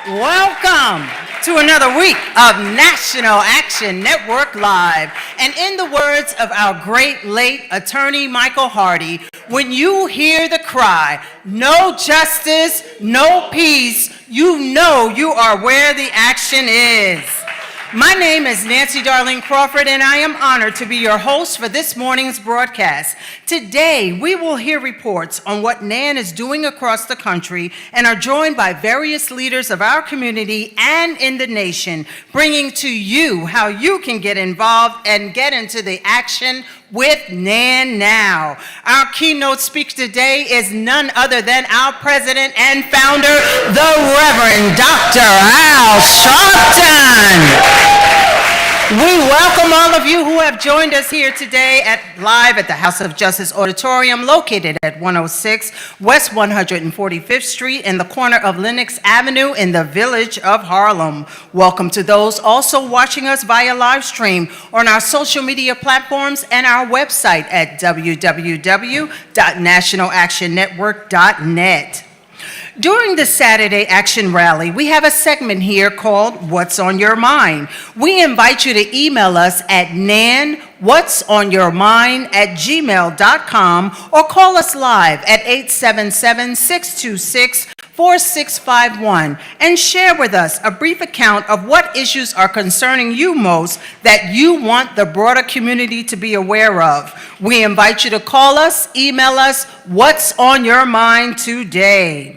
Welcome to another week of National Action Network Live. And in the words of our great late attorney Michael Hardy, when you hear the cry, no justice, no peace, you know you are where the action is. My name is Nancy Darlene Crawford, and I am honored to be your host for this morning's broadcast. Today, we will hear reports on what NAN is doing across the country and are joined by various leaders of our community and in the nation, bringing to you how you can get involved and get into the action with NAN now. Our keynote speaker today is none other than our president and founder, the Reverend Dr. Al Sharpton. We welcome all of you who have joined us here today live at the House of Justice Auditorium, located at 106 West 145th Street in the corner of Lenox Avenue in the village of Harlem. Welcome to those also watching us via live stream on our social media platforms and our website at www.nationalactionnetwork.net. During the Saturday Action Rally, we have a segment here called What's on Your Mind. We invite you to email us at nanwhatsonyourmind@gmail.com or call us live at 877-626-4651 and share with us a brief account of what issues are concerning you most that you want the broader community to be aware of. We invite you to call us, email us, what's on your mind today.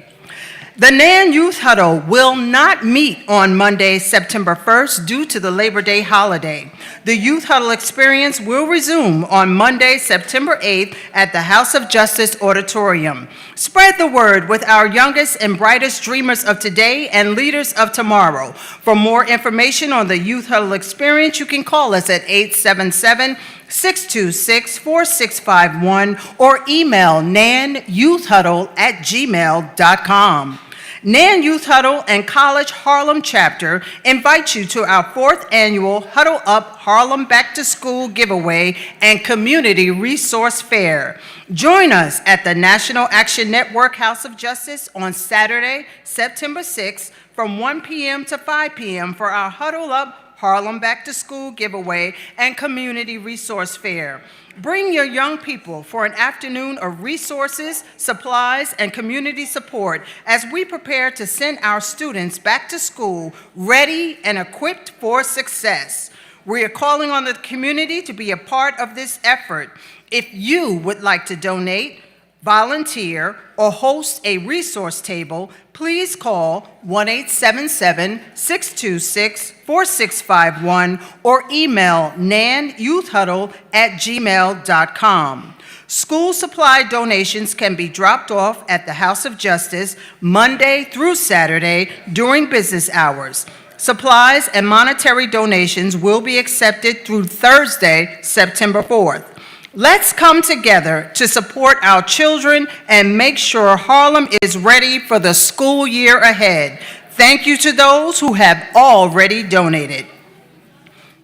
The NAN Youth Huddle will not meet on Monday, September 1st due to the Labor Day holiday. The Youth Huddle experience will resume on Monday, September 8th at the House of Justice Auditorium. Spread the word with our youngest and brightest dreamers of today and leaders of tomorrow. For more information on the Youth Huddle experience, you can call us at 877-626-4651 or email nanyouthhuddle@gmail.com. NAN Youth Huddle and College Harlem Chapter invite you to our 4th annual Huddle Up Harlem Back to School giveaway and community resource fair. Join us at the National Action Network House of Justice on Saturday, September 6th from 1 p.m. to 5 p.m. for our Huddle Up Harlem Back to School giveaway and community resource fair. Bring your young people for an afternoon of resources, supplies, and community support as we prepare to send our students back to school ready and equipped for success. We are calling on the community to be a part of this effort. If you would like to donate, volunteer, or host a resource table, please call 1-877-626-4651 or email nanyouthhuddle@gmail.com. School supply donations can be dropped off at the House of Justice Monday through Saturday during business hours. Supplies and monetary donations will be accepted through Thursday, September 4th. Let's come together to support our children and make sure Harlem is ready for the school year ahead. Thank you to those who have already donated.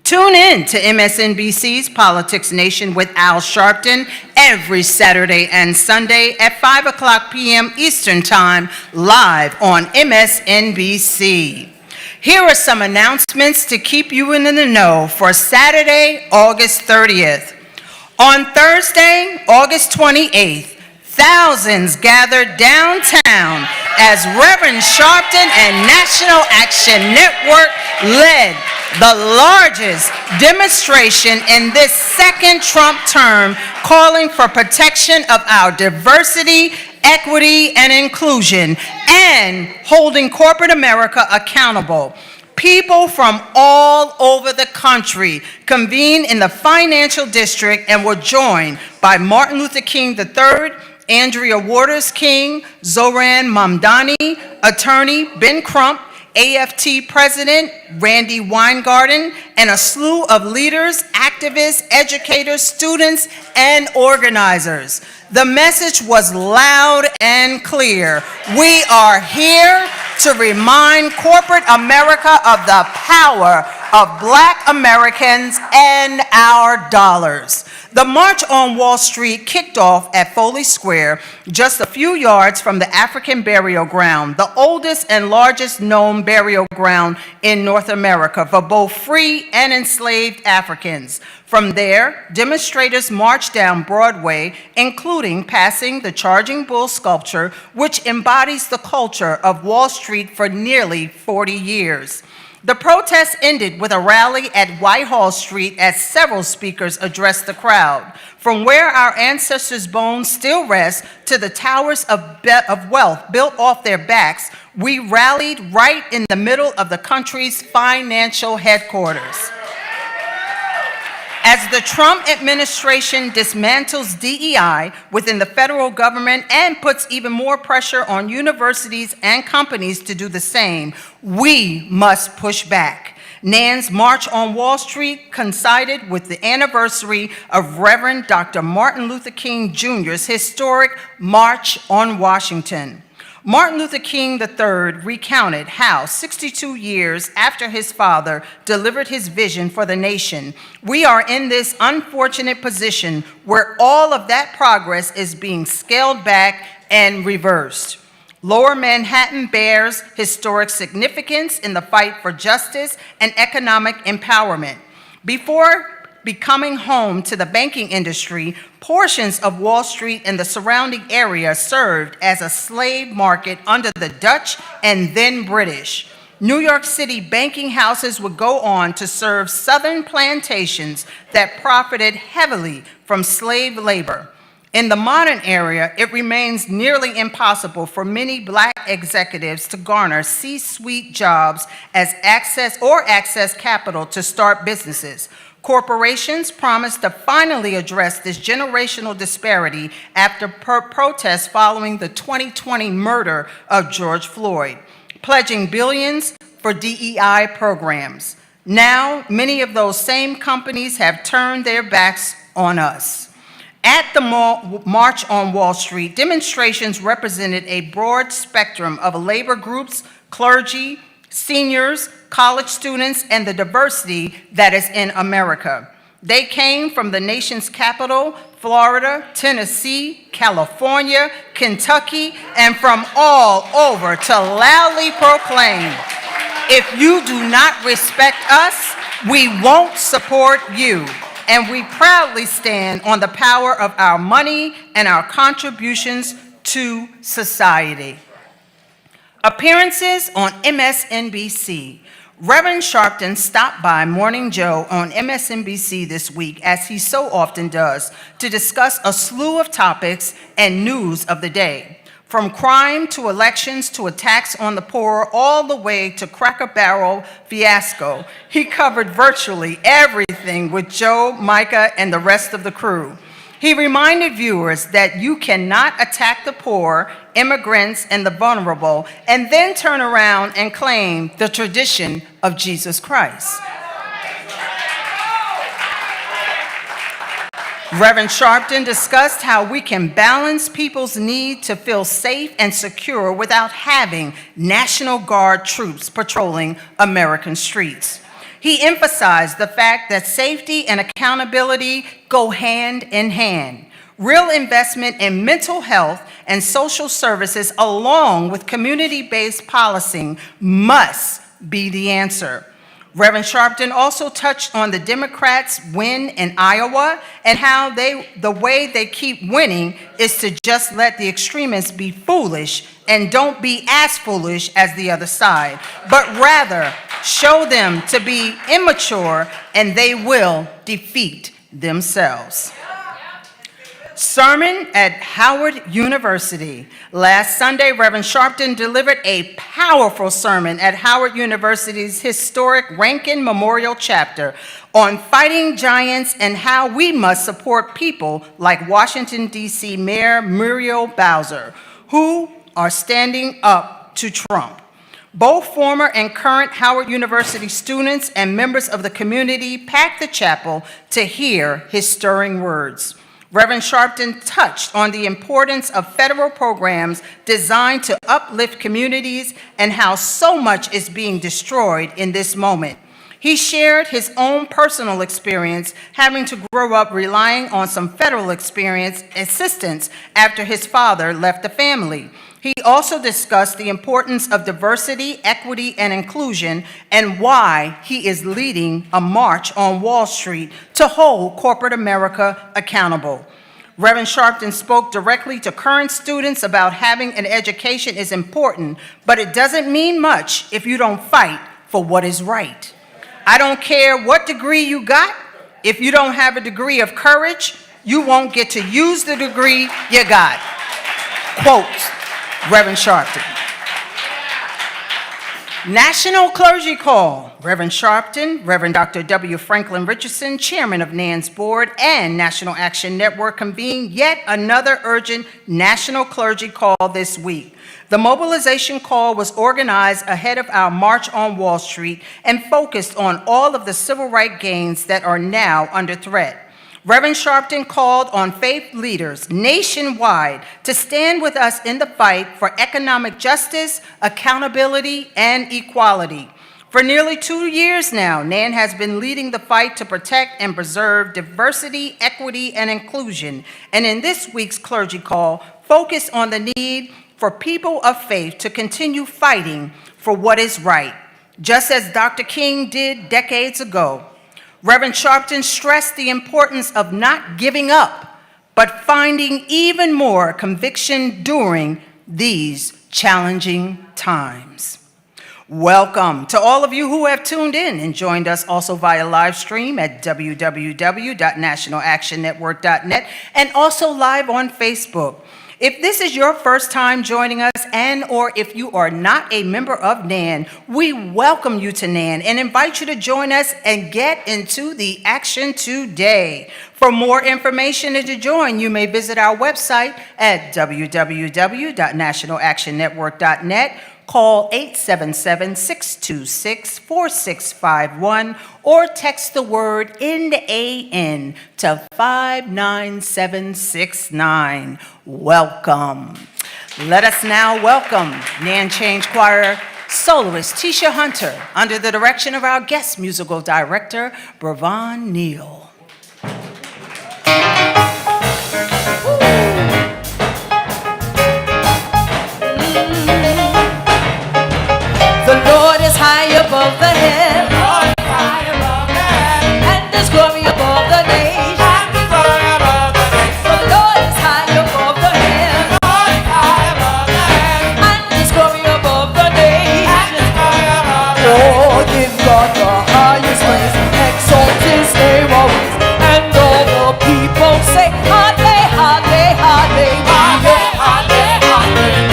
Tune in to MSNBC's Politics Nation with Al Sharpton every Saturday and Sunday at 5 o'clock p.m. Eastern Time, live on MSNBC. Here are some announcements to keep you in the know for Saturday, August 30th. On Thursday, August 28th, thousands gathered downtown as Reverend Sharpton and National Action Network led the largest demonstration in this second Trump term, calling for protection of our diversity, equity, and inclusion, and holding corporate America accountable. People from all over the country convened in the Financial District and were joined by Martin Luther King III, Andrea Waters King, Zoran Mamdani, attorney Ben Crump, AFT President Randy Weingarten, and a slew of leaders, activists, educators, students, and organizers. The message was loud and clear. We are here to remind corporate America of the power of Black Americans and our dollars. The March on Wall Street kicked off at Foley Square, just a few yards from the African Burial Ground, the oldest and largest known burial ground in North America for both free and enslaved Africans. From there, demonstrators marched down Broadway, including passing the Charging Bull sculpture, which embodies the culture of Wall Street for nearly 40 years. The protest ended with a rally at Whitehall Street as several speakers addressed the crowd. From where our ancestors' bones still rest to the towers of wealth built off their backs, we rallied right in the middle of the country's financial headquarters. As the Trump administration dismantles DEI within the federal government and puts even more pressure on universities and companies to do the same, we must push back. NAN's March on Wall Street coincided with the anniversary of Reverend Dr. Martin Luther King Jr.'s historic March on Washington. Martin Luther King III recounted how 62 years after his father delivered his vision for the nation, we are in this unfortunate position where all of that progress is being scaled back and reversed. Lower Manhattan bears historic significance in the fight for justice and economic empowerment. Before becoming home to the banking industry, portions of Wall Street and the surrounding area served as a slave market under the Dutch and then British. New York City banking houses would go on to serve southern plantations that profited heavily from slave labor. In the modern era, it remains nearly impossible for many Black executives to garner C-suite jobs as access capital to start businesses. Corporations promised to finally address this generational disparity after protests following the 2020 murder of George Floyd, pledging billions for DEI programs. Now, many of those same companies have turned their backs on us. At the March on Wall Street, demonstrations represented a broad spectrum of labor groups, clergy, seniors, college students, and the diversity that is in America. They came from the nation's capital, Florida, Tennessee, California, Kentucky, and from all over to loudly proclaim, if you do not respect us, we won't support you. And we proudly stand on the power of our money and our contributions to society. Appearances on MSNBC. Reverend Sharpton stopped by Morning Joe on MSNBC this week, as he so often does, to discuss a slew of topics and news of the day. From crime to elections to attacks on the poor, all the way to Cracker Barrel fiasco, he covered virtually everything with Joe, Micah, and the rest of the crew. He reminded viewers that you cannot attack the poor, immigrants, and the vulnerable, and then turn around and claim the tradition of Jesus Christ. Reverend Sharpton discussed how we can balance people's need to feel safe and secure without having National Guard troops patrolling American streets. He emphasized the fact that safety and accountability go hand in hand. Real investment in mental health and social services, along with community-based policing, must be the answer. Reverend Sharpton also touched on the Democrats' win in Iowa and how the way they keep winning is to just let the extremists be foolish and don't be as foolish as the other side, but rather show them to be immature and they will defeat themselves. Sermon at Howard University. Last Sunday, Reverend Sharpton delivered a powerful sermon at Howard University's historic Rankin Memorial Chapter on fighting giants and how we must support people like Washington, D.C. Mayor Muriel Bowser, who are standing up to Trump. Both former and current Howard University students and members of the community packed the chapel to hear his stirring words. Reverend Sharpton touched on the importance of federal programs designed to uplift communities and how so much is being destroyed in this moment. He shared his own personal experience having to grow up relying on some federal assistance after his father left the family. He also discussed the importance of diversity, equity, and inclusion, and why he is leading a march on Wall Street to hold corporate America accountable. Reverend Sharpton spoke directly to current students about having an education is important, but it doesn't mean much if you don't fight for what is right. I don't care what degree you got. If you don't have a degree of courage, you won't get to use the degree you got. Quote, Reverend Sharpton. National Clergy Call. Reverend Sharpton, Reverend Dr. W. Franklin Richardson, Chairman of NAN's board, and National Action Network convened yet another urgent National Clergy Call this week. The mobilization call was organized ahead of our March on Wall Street and focused on all of the civil rights gains that are now under threat. Reverend Sharpton called on faith leaders nationwide to stand with us in the fight for economic justice, accountability, and equality. For nearly 2 years now, NAN has been leading the fight to protect and preserve diversity, equity, and inclusion. And in this week's clergy call, focus on the need for people of faith to continue fighting for what is right, just as Dr. King did decades ago. Reverend Sharpton stressed the importance of not giving up, but finding even more conviction during these challenging times. Welcome to all of you who have tuned in and joined us also via live stream at www.nationalactionnetwork.net and also live on Facebook. If this is your first time joining us or if you are not a member of NAN, we welcome you to NAN and invite you to join us and get into the action today. For more information and to join, you may visit our website at www.nationalactionnetwork.net. Call 877-626-4651 or text the word NAN to 59769. Welcome. Let us now welcome NAN Change Choir soloist Tisha Hunter under the direction of our guest musical director, Reverend Neal. High above the head, and His glory above the nation. The Lord is high above the head, and His glory above the nation. Oh, give God the highest praise, exalt His name always, and all the people say, Halle, Halle, Hallelujah. Halle, Halle, Hallelujah.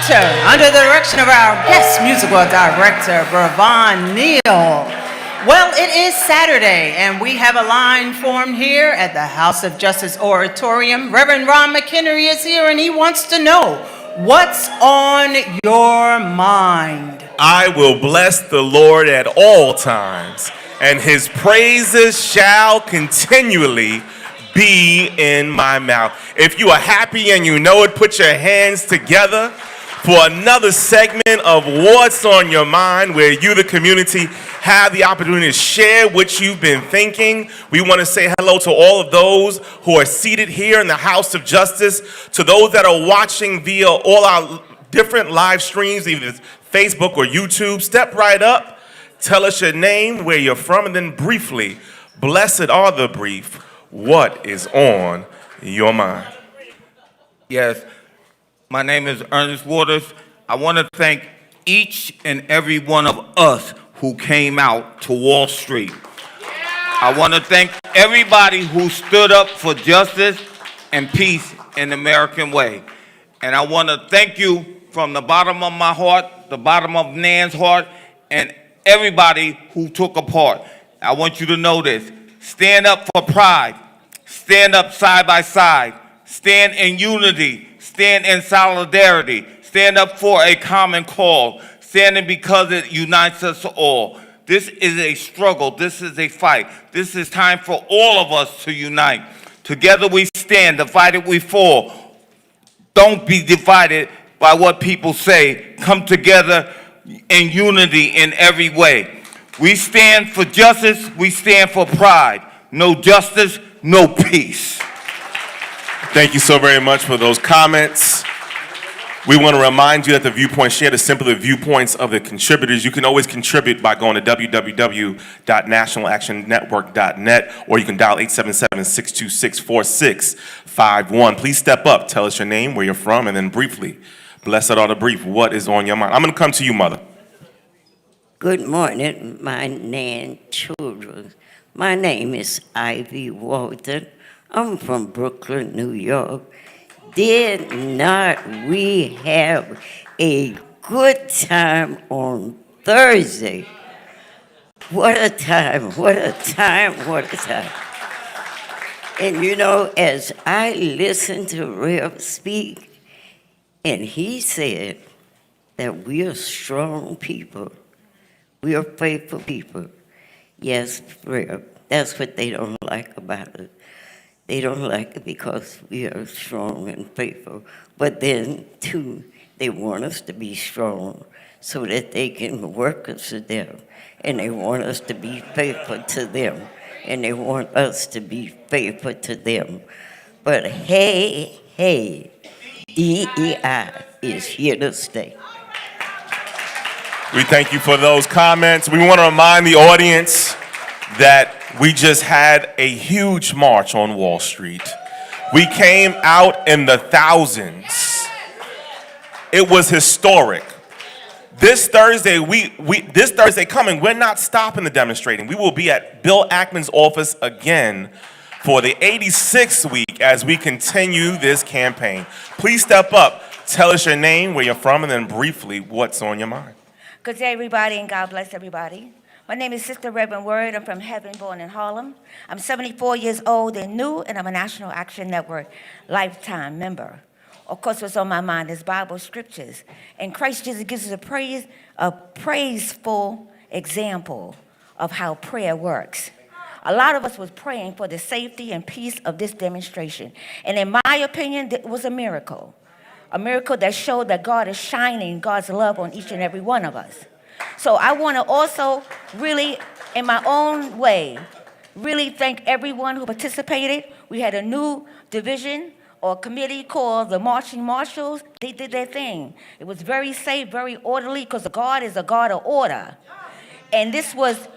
Sharpton, under the direction of our guest musical director, Reverend Neal. Well, it is Saturday, and we have a line formed here at the House of Justice Auditorium. Reverend Ron McHenry is here, and he wants to know, what's on your mind? I will bless the Lord at all times, and his praises shall continually be in my mouth. If you are happy and you know it, put your hands together for another segment of What's on Your Mind, where you, the community, have the opportunity to share what you've been thinking. We want to say hello to all of those who are seated here in the House of Justice, to those that are watching via all our different live streams, either Facebook or YouTube. Step right up, tell us your name, where you're from, and then briefly, blessed are the brief, what is on your mind? Yes, my name is Ernest Waters. I want to thank each and every one of us who came out to Wall Street. I want to thank everybody who stood up for justice and peace in the American way. And I want to thank you from the bottom of my heart, the bottom of Nan's heart, and everybody who took a part. I want you to know this. Stand up for pride. Stand up side by side. Stand in unity. Stand in solidarity. Stand up for a common cause. Standing because it unites us all. This is a struggle. This is a fight. This is time for all of us to unite. Together we stand. Divided we fall. Don't be divided by what people say. Come together in unity in every way. We stand for justice. We stand for pride. No justice, no peace. Thank you so very much for those comments. We want to remind you that the viewpoints shared are simply the viewpoints of the contributors. You can always contribute by going to www.nationalactionnetwork.net, or you can dial 877-626-4651. Please step up, tell us your name, where you're from, and then briefly, blessed are the brief, what is on your mind? I'm going to come to you, Mother. Good morning, my Nan children. My name is Ivy Walton. I'm from Brooklyn, New York. Did not we have a good time on Thursday? What a time, what a time, what a time. And you know, as I listened to Rev speak, and he said that we are strong people. We are faithful people. Yes, Rev, that's what they don't like about it. They don't like it because we are strong and faithful. But then, too, they want us to be strong so that they can work us to them. And they want us to be faithful to them. And they want us to be faithful to them. But hey, DEI is here to stay. We thank you for those comments. We want to remind the audience that we just had a huge march on Wall Street. We came out in the thousands. It was historic. This Thursday, this Thursday coming, we're not stopping the demonstrating. We will be at Bill Ackman's office again for the 86th week as we continue this campaign. Please step up, tell us your name, where you're from, and then briefly, what's on your mind. Good day, everybody, and God bless everybody. My name is Sister Reverend. I'm from Heaven, born in Harlem. I'm 74 years old and new, and I'm a National Action Network lifetime member. Of course, what's on my mind is Bible scriptures. And Christ Jesus gives us a praiseful example of how prayer works. A lot of us was praying for the safety and peace of this demonstration. And in my opinion, it was a miracle. A miracle that showed that God is shining God's love on each and every one of us. So I want to also really, in my own way, really thank everyone who participated. We had a new division or committee called the Marching Marshals. They did their thing. It was very safe, very orderly, because God is a God of order. And this was,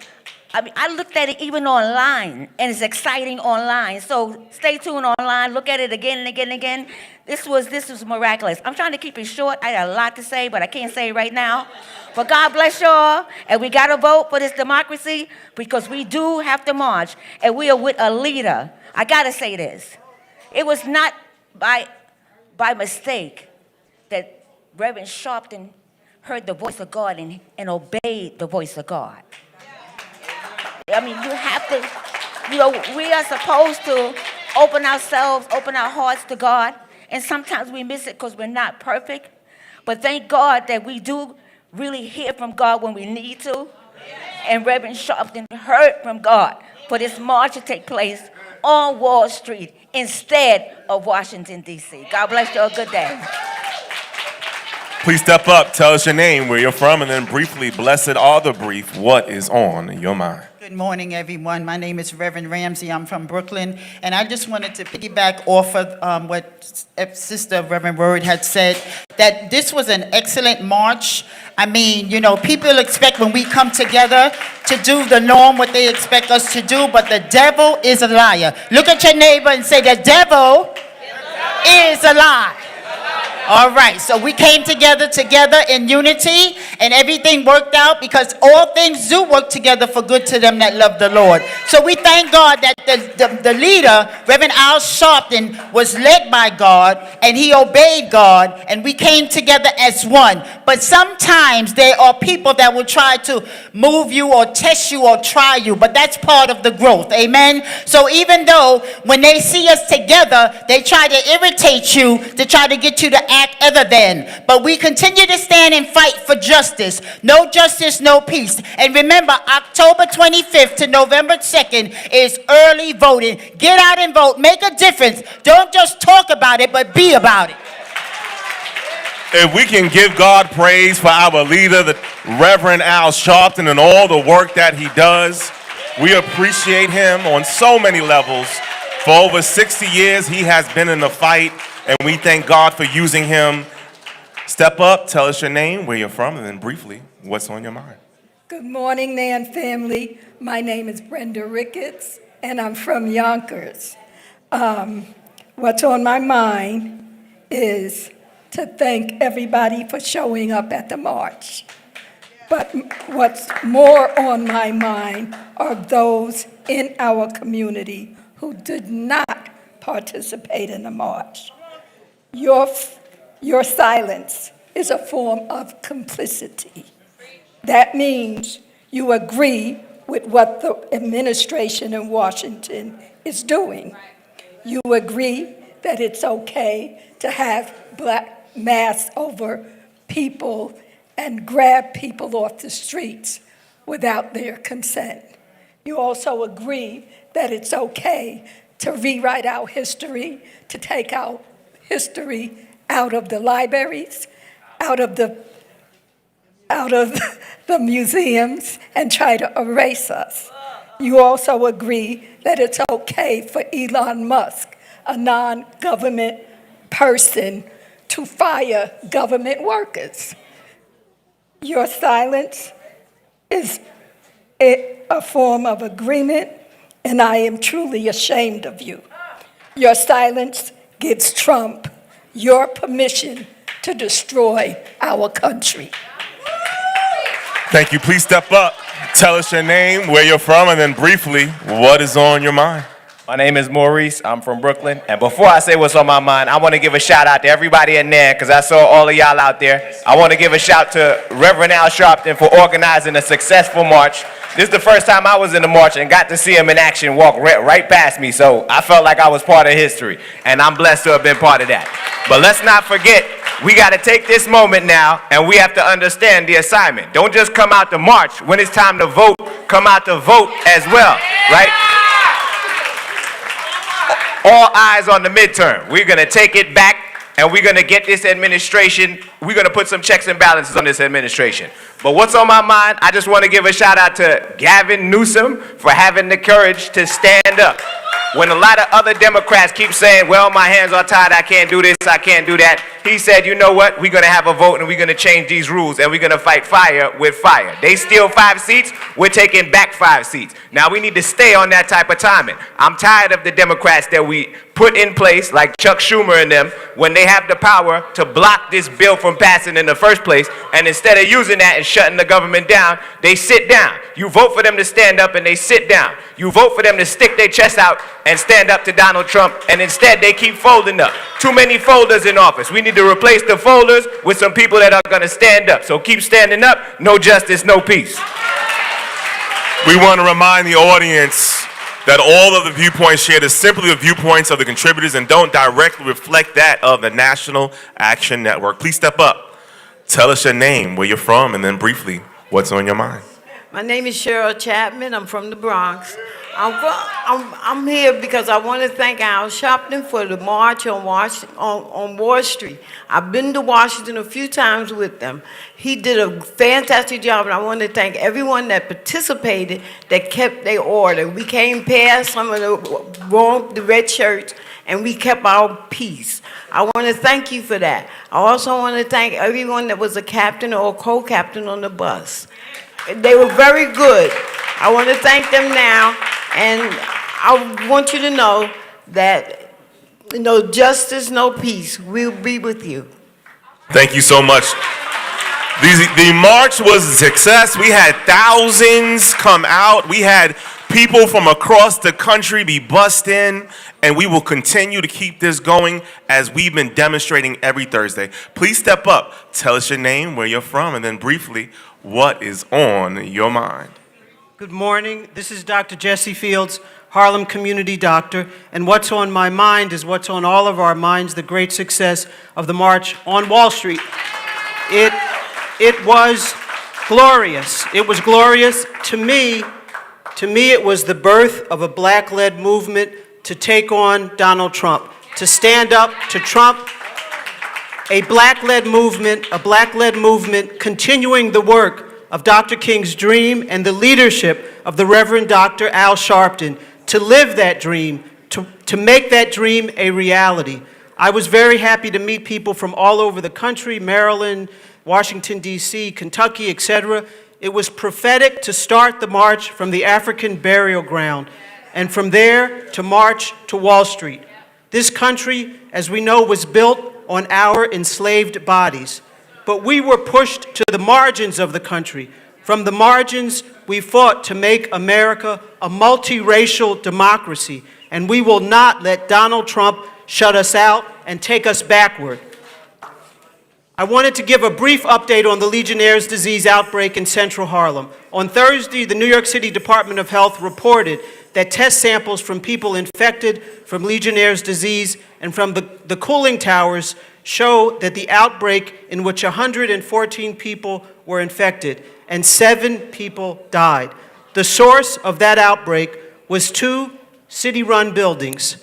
I looked at it even online, and it's exciting online. So stay tuned online, look at it again and again and again. This was miraculous. I'm trying to keep it short. I got a lot to say, but I can't say it right now. But God bless y'all, and we got to vote for this democracy because we do have to march, and we are with a leader. I got to say this. It was not by mistake that Reverend Sharpton heard the voice of God and obeyed the voice of God. I mean, you have to, we are supposed to open ourselves, open our hearts to God, and sometimes we miss it because we're not perfect. But thank God that we do really hear from God when we need to. And Reverend Sharpton heard from God for this march to take place on Wall Street instead of Washington, D.C. God bless you all. Good day. Please step up, tell us your name, where you're from, and then briefly, blessed are the brief, what is on your mind? Good morning, everyone. My name is Reverend Ramsey. I'm from Brooklyn, and I just wanted to piggyback off of what Sister Reverend Word had said, that this was an excellent march. I mean, people expect when we come together to do the norm, what they expect us to do, but the devil is a liar. Look at your neighbor and say, the devil is a lie. All right, so we came together in unity, and everything worked out because all things do work together for good to them that love the Lord. So we thank God that the leader, Reverend Al Sharpton, was led by God, and he obeyed God, and we came together as one. But sometimes there are people that will try to move you or test you or try you, but that's part of the growth, amen? So even though when they see us together, they try to irritate you to try to get you to act other than. But we continue to stand and fight for justice. No justice, no peace. And remember, October 25th to November 2nd is early voting. Get out and vote. Make a difference. Don't just talk about it, but be about it. If we can give God praise for our leader, the Reverend Al Sharpton, and all the work that he does, we appreciate him on so many levels. For over 60 years, he has been in the fight, and we thank God for using him. Step up, tell us your name, where you're from, and then briefly, what's on your mind? Good morning, Nan family. My name is Brenda Ricketts, and I'm from Yonkers. What's on my mind is to thank everybody for showing up at the march. But what's more on my mind are those in our community who did not participate in the march. Your silence is a form of complicity. That means you agree with what the administration in Washington is doing. You agree that it's okay to have black masks over people and grab people off the streets without their consent. You also agree that it's okay to rewrite our history, to take our history out of the libraries, out of the museums, and try to erase us. You also agree that it's okay for Elon Musk, a non-government person, to fire government workers. Your silence is a form of agreement, and I am truly ashamed of you. Your silence gives Trump your permission to destroy our country. Thank you. Please step up, tell us your name, where you're from, and then briefly, what is on your mind? My name is Maurice. I'm from Brooklyn. And before I say what's on my mind, I want to give a shout out to everybody in there because I saw all of y'all out there. I want to give a shout to Reverend Al Sharpton for organizing a successful march. This is the first time I was in the march and got to see him in action walk right past me. So I felt like I was part of history. And I'm blessed to have been part of that. But let's not forget, we got to take this moment now and we have to understand the assignment. Don't just come out to march. When it's time to vote, come out to vote as well, right? All eyes on the midterm. We're going to take it back, and we're going to get this administration, we're going to put some checks and balances on this administration. But what's on my mind, I just want to give a shout out to Gavin Newsom for having the courage to stand up. When a lot of other Democrats keep saying, well, my hands are tied, I can't do this, I can't do that, he said, you know what, we're going to have a vote and we're going to change these rules and we're going to fight fire with fire. They steal 5 seats, we're taking back 5 seats. Now we need to stay on that type of timing. I'm tired of the Democrats that we put in place, like Chuck Schumer and them, when they have the power to block this bill from passing in the first place, and instead of using that and shutting the government down, they sit down. You vote for them to stand up and they sit down. You vote for them to stick their chest out and stand up to Donald Trump, and instead they keep folding up. Too many folders in office. We need to replace the folders with some people that are going to stand up. So keep standing up. No justice, no peace. We want to remind the audience that all of the viewpoints shared is simply the viewpoints of the contributors and don't directly reflect that of the National Action Network. Please step up. Tell us your name, where you're from, and then briefly, what's on your mind. My name is Cheryl Chapman. I'm from the Bronx. I'm here because I want to thank Al Sharpton for the march on Wall Street. I've been to Washington a few times with them. He did a fantastic job, and I want to thank everyone that participated, that kept their order. We came past some of the red shirts, and we kept our peace. I want to thank you for that. I also want to thank everyone that was a captain or a co-captain on the bus. They were very good. I want to thank them now, and I want you to know that no justice, no peace. We'll be with you. Thank you so much. The march was a success. We had thousands come out. We had people from across the country be bussed in, and we will continue to keep this going as we've been demonstrating every Thursday. Please step up, tell us your name, where you're from, and then briefly, what is on your mind? Good morning. This is Dr. Jesse Fields, Harlem Community Doctor, and what's on my mind is what's on all of our minds, the great success of the March on Wall Street. It was glorious. It was glorious. To me, it was the birth of a black-led movement to take on Donald Trump, to stand up to Trump, a black-led movement continuing the work of Dr. King's dream and the leadership of the Reverend Dr. Al Sharpton, to live that dream, to make that dream a reality. I was very happy to meet people from all over the country, Maryland, Washington, D.C., Kentucky, etc. It was prophetic to start the march from the African burial ground, and from there to march to Wall Street. This country, as we know, was built on our enslaved bodies. But we were pushed to the margins of the country. From the margins, we fought to make America a multiracial democracy, and we will not let Donald Trump shut us out and take us backward. I wanted to give a brief update on the Legionnaire's disease outbreak in Central Harlem. On Thursday, the New York City Department of Health reported that test samples from people infected from Legionnaire's disease and from the cooling towers show that the outbreak in which 114 people were infected and 7 people died. The source of that outbreak was 2 city-run buildings,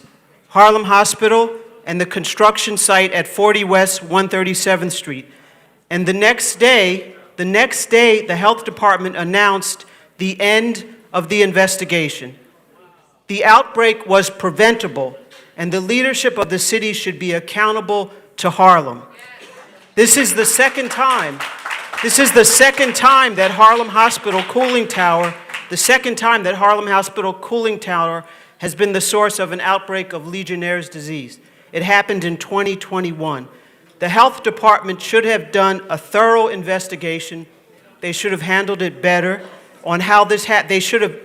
Harlem Hospital and the construction site at 40 West 137th Street. And the next day, the health department announced the end of the investigation. The outbreak was preventable, and the leadership of the city should be accountable to Harlem. This is the second time that Harlem Hospital cooling tower has been the source of an outbreak of Legionnaire's disease. It happened in 2021. The health department should have done a thorough investigation. They should have handled it better on how this happened. They should have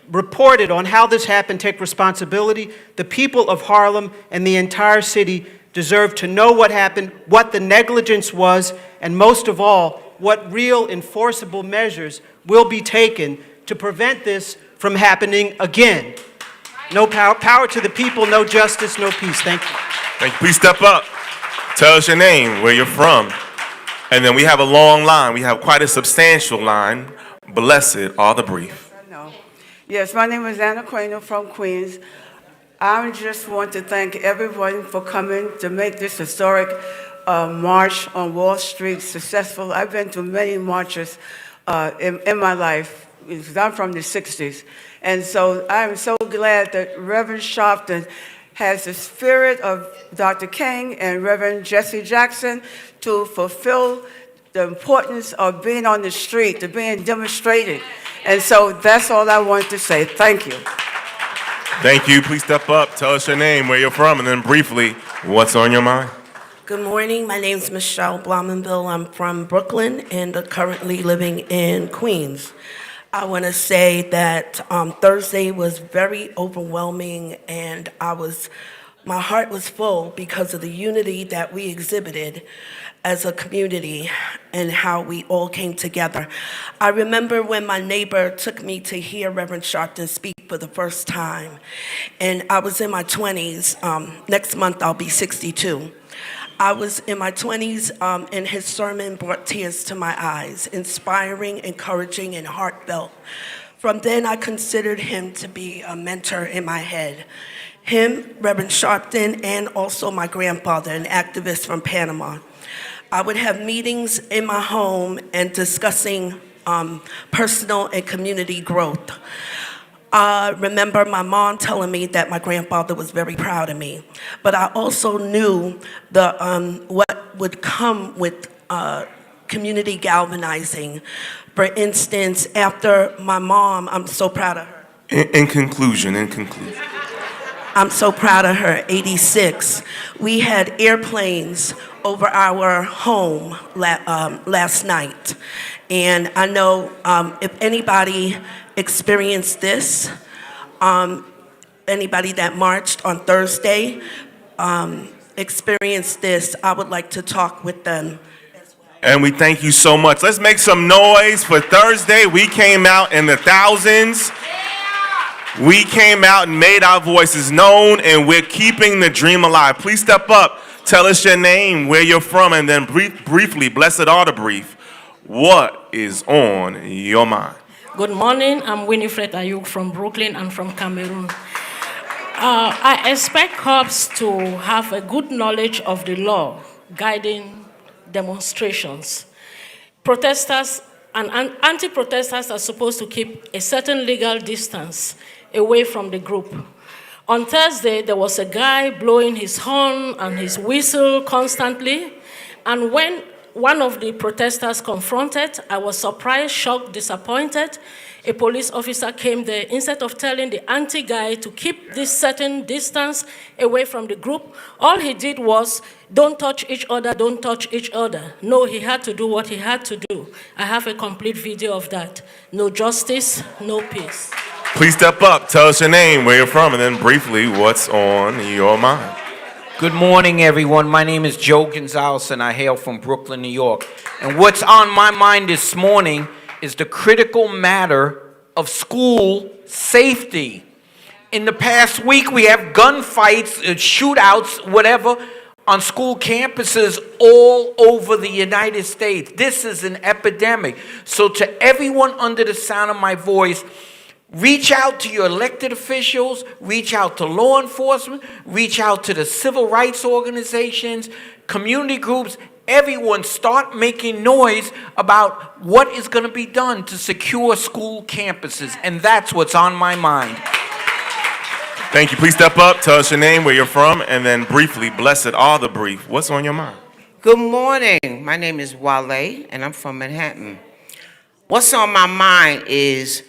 reported on how this happened, take responsibility. The people of Harlem and the entire city deserve to know what happened, what the negligence was, and most of all, what real enforceable measures will be taken to prevent this from happening again. No power to the people, no justice, no peace. Thank you. Thank you. Please step up. Tell us your name, where you're from. And then we have a long line. We have quite a substantial line. Blessed are the brief. Yes, my name is Anna Quaino from Queens. I just want to thank everyone for coming to make this historic march on Wall Street successful. I've been to many marches in my life, because I'm from the 60s. And so I'm so glad that Reverend Sharpton has the spirit of Dr. King and Reverend Jesse Jackson to fulfill the importance of being on the street, to being demonstrated. And so that's all I want to say. Thank you. Thank you. Please step up. Tell us your name, where you're from, and then briefly, what's on your mind? Good morning. My name is Michelle Blomenville. I'm from Brooklyn and currently living in Queens. I want to say that Thursday was very overwhelming, and I was my heart was full because of the unity that we exhibited as a community and how we all came together. I remember when my neighbor took me to hear Reverend Sharpton speak for the first time, and I was in my 20s. Next month I'll be 62. I was in my 20s, and his sermon brought tears to my eyes, inspiring, encouraging, and heartfelt. From then, I considered him to be a mentor in my head. Him, Reverend Sharpton, and also my grandfather, an activist from Panama. I would have meetings in my home and discussing personal and community growth. I remember my mom telling me that my grandfather was very proud of me, but I also knew what would come with community galvanizing. For instance, after my mom, I'm so proud of her. In conclusion. I'm so proud of her, 86. We had airplanes over our home last night. And I know if anybody experienced this, anybody that marched on Thursday experienced this, I would like to talk with them. And we thank you so much. Let's make some noise for Thursday. We came out in the thousands. We came out and made our voices known, and we're keeping the dream alive. Please step up, tell us your name, where you're from, and then briefly, blessed are the brief, what is on your mind? Good morning, I'm Winifred Ayuk from Brooklyn and from Cameroon. I expect cops to have a good knowledge of the law guiding demonstrations. Protesters and anti-protesters are supposed to keep a certain legal distance away from the group. On Thursday, there was a guy blowing his horn and his whistle constantly, and when one of the protesters confronted, I was surprised, shocked, disappointed. A police officer came there. Instead of telling the anti-guy to keep this certain distance away from the group, all he did was, don't touch each other, don't touch each other. No, he had to do what he had to do. I have a complete video of that. No justice, no peace. Please step up, tell us your name, where you're from, and then briefly, what's on your mind? Good morning, everyone. My name is Joe Gonzalez, and I hail from Brooklyn, New York. And what's on my mind this morning is the critical matter of school safety. In the past week, we have gunfights, shootouts, whatever, on school campuses all over the United States. This is an epidemic. So to everyone under the sound of my voice, reach out to your elected officials, reach out to law enforcement, reach out to the civil rights organizations, community groups. Everyone start making noise about what is going to be done to secure school campuses. And that's what's on my mind. Thank you. Please step up, tell us your name, where you're from, and then briefly, blessed are the brief. What's on your mind? Good morning. My name is Wale, and I'm from Manhattan. What's on my mind is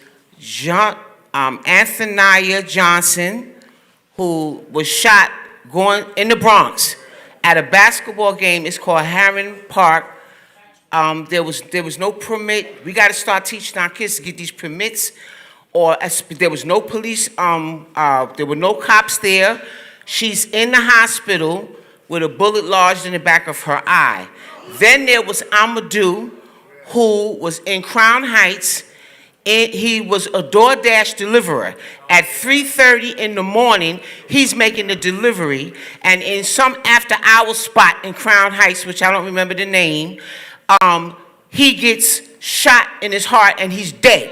Anthony Johnson, who was shot going in the Bronx at a basketball game. It's called Harron Park. There was no permit. We got to start teaching our kids to get these permits. There was no police. There were no cops there. She's in the hospital with a bullet lodged in the back of her eye. Then there was Amadou, who was in Crown Heights. He was a DoorDash deliverer. At 3:30 in the morning, he's making the delivery, and in some after-hour spot in Crown Heights, which I don't remember the name, he gets shot in his heart and he's dead.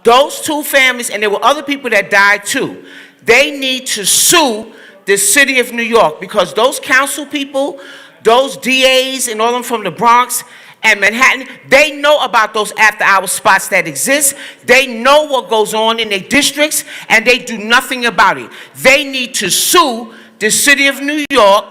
Those two families, and there were other people that died too, they need to sue the city of New York, because those council people, those DAs and all of them from the Bronx and Manhattan, they know about those after-hour spots that exist. They know what goes on in their districts, and they do nothing about it. They need to sue the city of New York,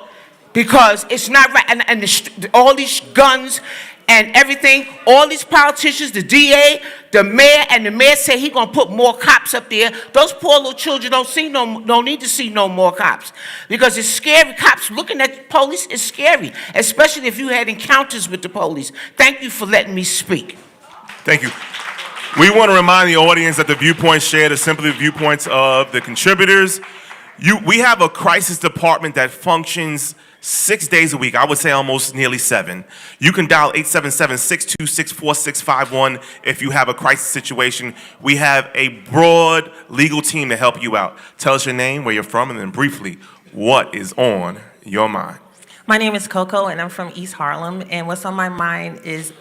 because it's not right. And all these guns and everything, all these politicians, the DA, the mayor, and the mayor say he's going to put more cops up there. Those poor little children don't need to see no more cops, because it's scary. Cops looking at the police is scary, especially if you had encounters with the police. Thank you for letting me speak. Thank you. We want to remind the audience that the viewpoints shared are simply the viewpoints of the contributors. We have a crisis department that functions 6 days a week. I would say almost nearly 7. You can dial 877-626-4651 if you have a crisis situation. We have a broad legal team to help you out. Tell us your name, where you're from, and then briefly, what is on your mind? My name is Coco, and I'm from East Harlem, and what's on my mind is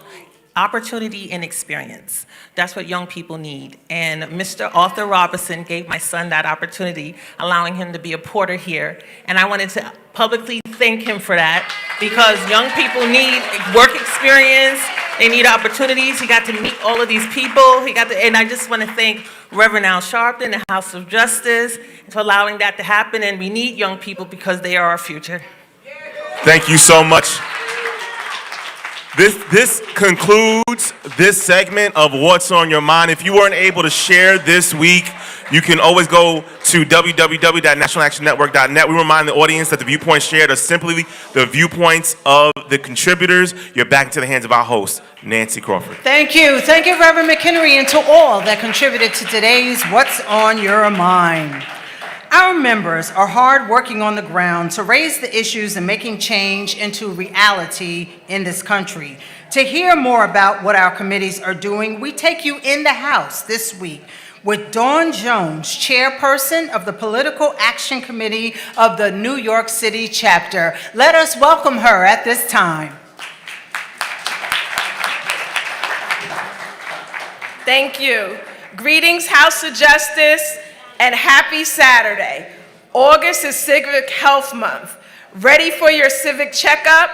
opportunity and experience. That's what young people need. And Mr. Arthur Robinson gave my son that opportunity, allowing him to be a porter here. And I wanted to publicly thank him for that, because young people need work experience, they need opportunities. He got to meet all of these people. And I just want to thank Reverend Al Sharpton, the House of Justice, for allowing that to happen. And we need young people because they are our future. Thank you so much. This concludes this segment of What's on Your Mind. If you weren't able to share this week, you can always go to www.nationalactionnetwork.net. We remind the audience that the viewpoints shared are simply the viewpoints of the contributors. You're back into the hands of our host, Nancy Crawford. Thank you. Thank you, Reverend McHenry, and to all that contributed to today's What's on Your Mind. Our members are hard working on the ground to raise the issues and making change into reality in this country. To hear more about what our committees are doing, we take you in the House this week with Dawn Jones, chairperson of the Political Action Committee of the New York City chapter. Let us welcome her at this time. Thank you. Greetings, House of Justice, and happy Saturday. August is Civic Health Month. Ready for your civic checkup?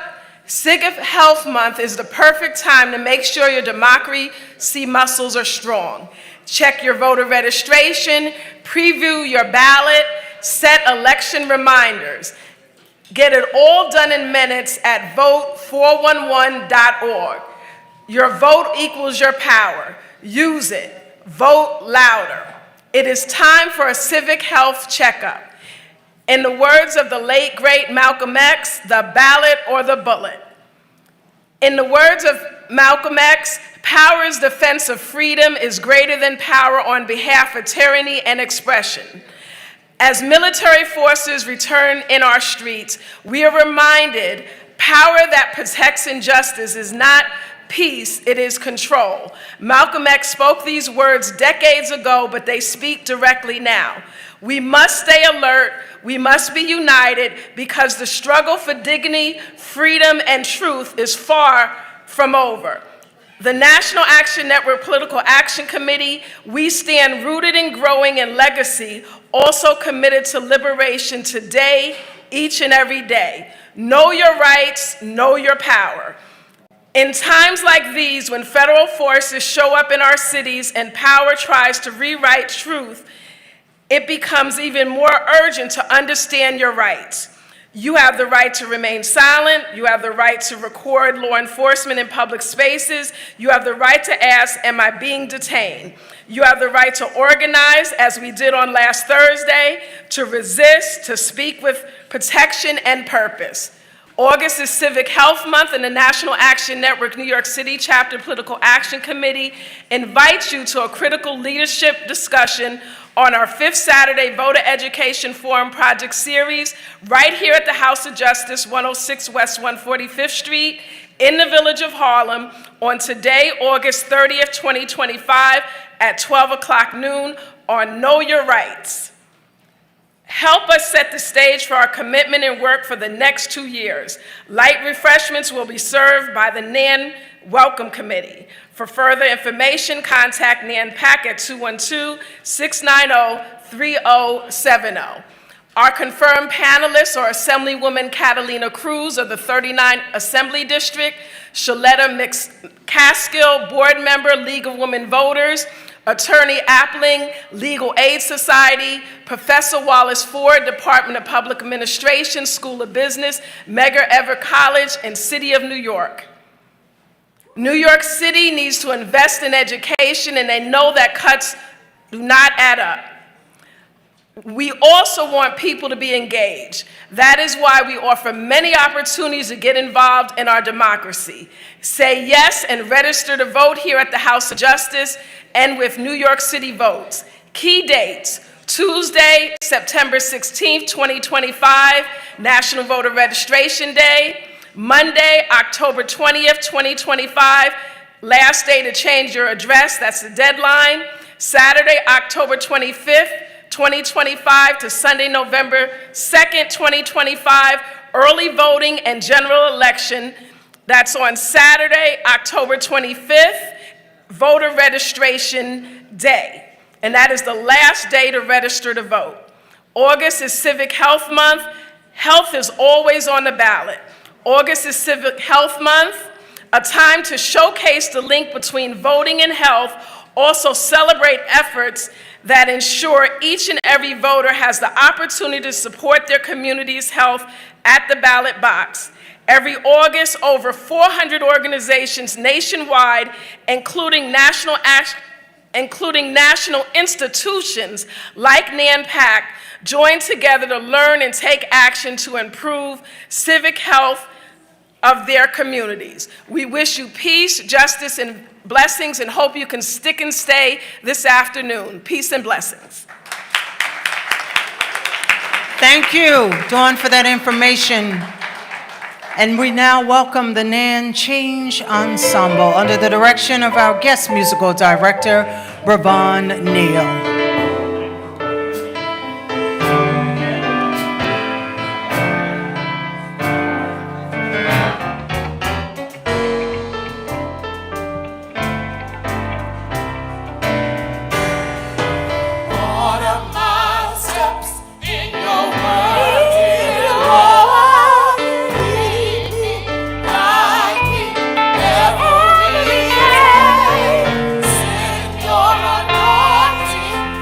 Civic Health Month is the perfect time to make sure your democracy muscles are strong. Check your voter registration, preview your ballot, set election reminders. Get it all done in minutes at vote411.org. Your vote equals your power. Use it. Vote louder. It is time for a civic health checkup. In the words of the late, great Malcolm X, the ballot or the bullet. In the words of Malcolm X, power's defense of freedom is greater than power on behalf of tyranny and expression. As military forces return in our streets, we are reminded power that protects injustice is not peace, it is control. Malcolm X spoke these words decades ago, but they speak directly now. We must stay alert, we must be united, because the struggle for dignity, freedom, and truth is far from over. The National Action Network Political Action Committee, we stand rooted and growing in legacy, also committed to liberation today, each and every day. Know your rights, know your power. In times like these, when federal forces show up in our cities and power tries to rewrite truth, it becomes even more urgent to understand your rights. You have the right to remain silent. You have the right to record law enforcement in public spaces. You have the right to ask, am I being detained? You have the right to organize, as we did on last Thursday, to resist, to speak with protection and purpose. August is Civic Health Month, and the National Action Network New York City Chapter Political Action Committee invites you to a critical leadership discussion on our 5th Saturday Voter Education Forum Project Series right here at the House of Justice, 106 West 145th Street in the Village of Harlem on today, August 30th, 2025 at 12 o'clock noon on Know Your Rights. Help us set the stage for our commitment and work for the next 2 years. Light refreshments will be served by the NAN Welcome Committee. For further information, contact NANPAC at 212-690-3070. Our confirmed panelists are Assemblywoman Catalina Cruz of the 39th Assembly District, Shaletta McCaskill, Board Member, League of Women Voters, Attorney Appling, Legal Aid Society, Professor Wallace Ford, Department of Public Administration, School of Business, Medgar Evers College, and City of New York. New York City needs to invest in education, and they know that cuts do not add up. We also want people to be engaged. That is why we offer many opportunities to get involved in our democracy. Say yes and register to vote here at the House of Justice and with New York City Votes. Key dates: Tuesday, September 16th, 2025, National Voter Registration Day. Monday, October 20th, 2025, last day to change your address, that's the deadline. Saturday, October 25th, 2025 to Sunday, November 2nd, 2025, early voting and general election. That's on Saturday, October 25th, voter registration day. And that is the last day to register to vote. August is Civic Health Month. Health is always on the ballot. August is Civic Health Month, a time to showcase the link between voting and health, also celebrate efforts that ensure each and every voter has the opportunity to support their community's health at the ballot box. Every August, over 400 organizations nationwide, including national institutions like NANPAC, join together to learn and take action to improve civic health of their communities. We wish you peace, justice, and blessings, and hope you can stick and stay this afternoon. Peace and blessings. Thank you, Dawn, for that information. And we now welcome the Nan Change Ensemble under the direction of our guest musical director, Reverend Neal. Your anointing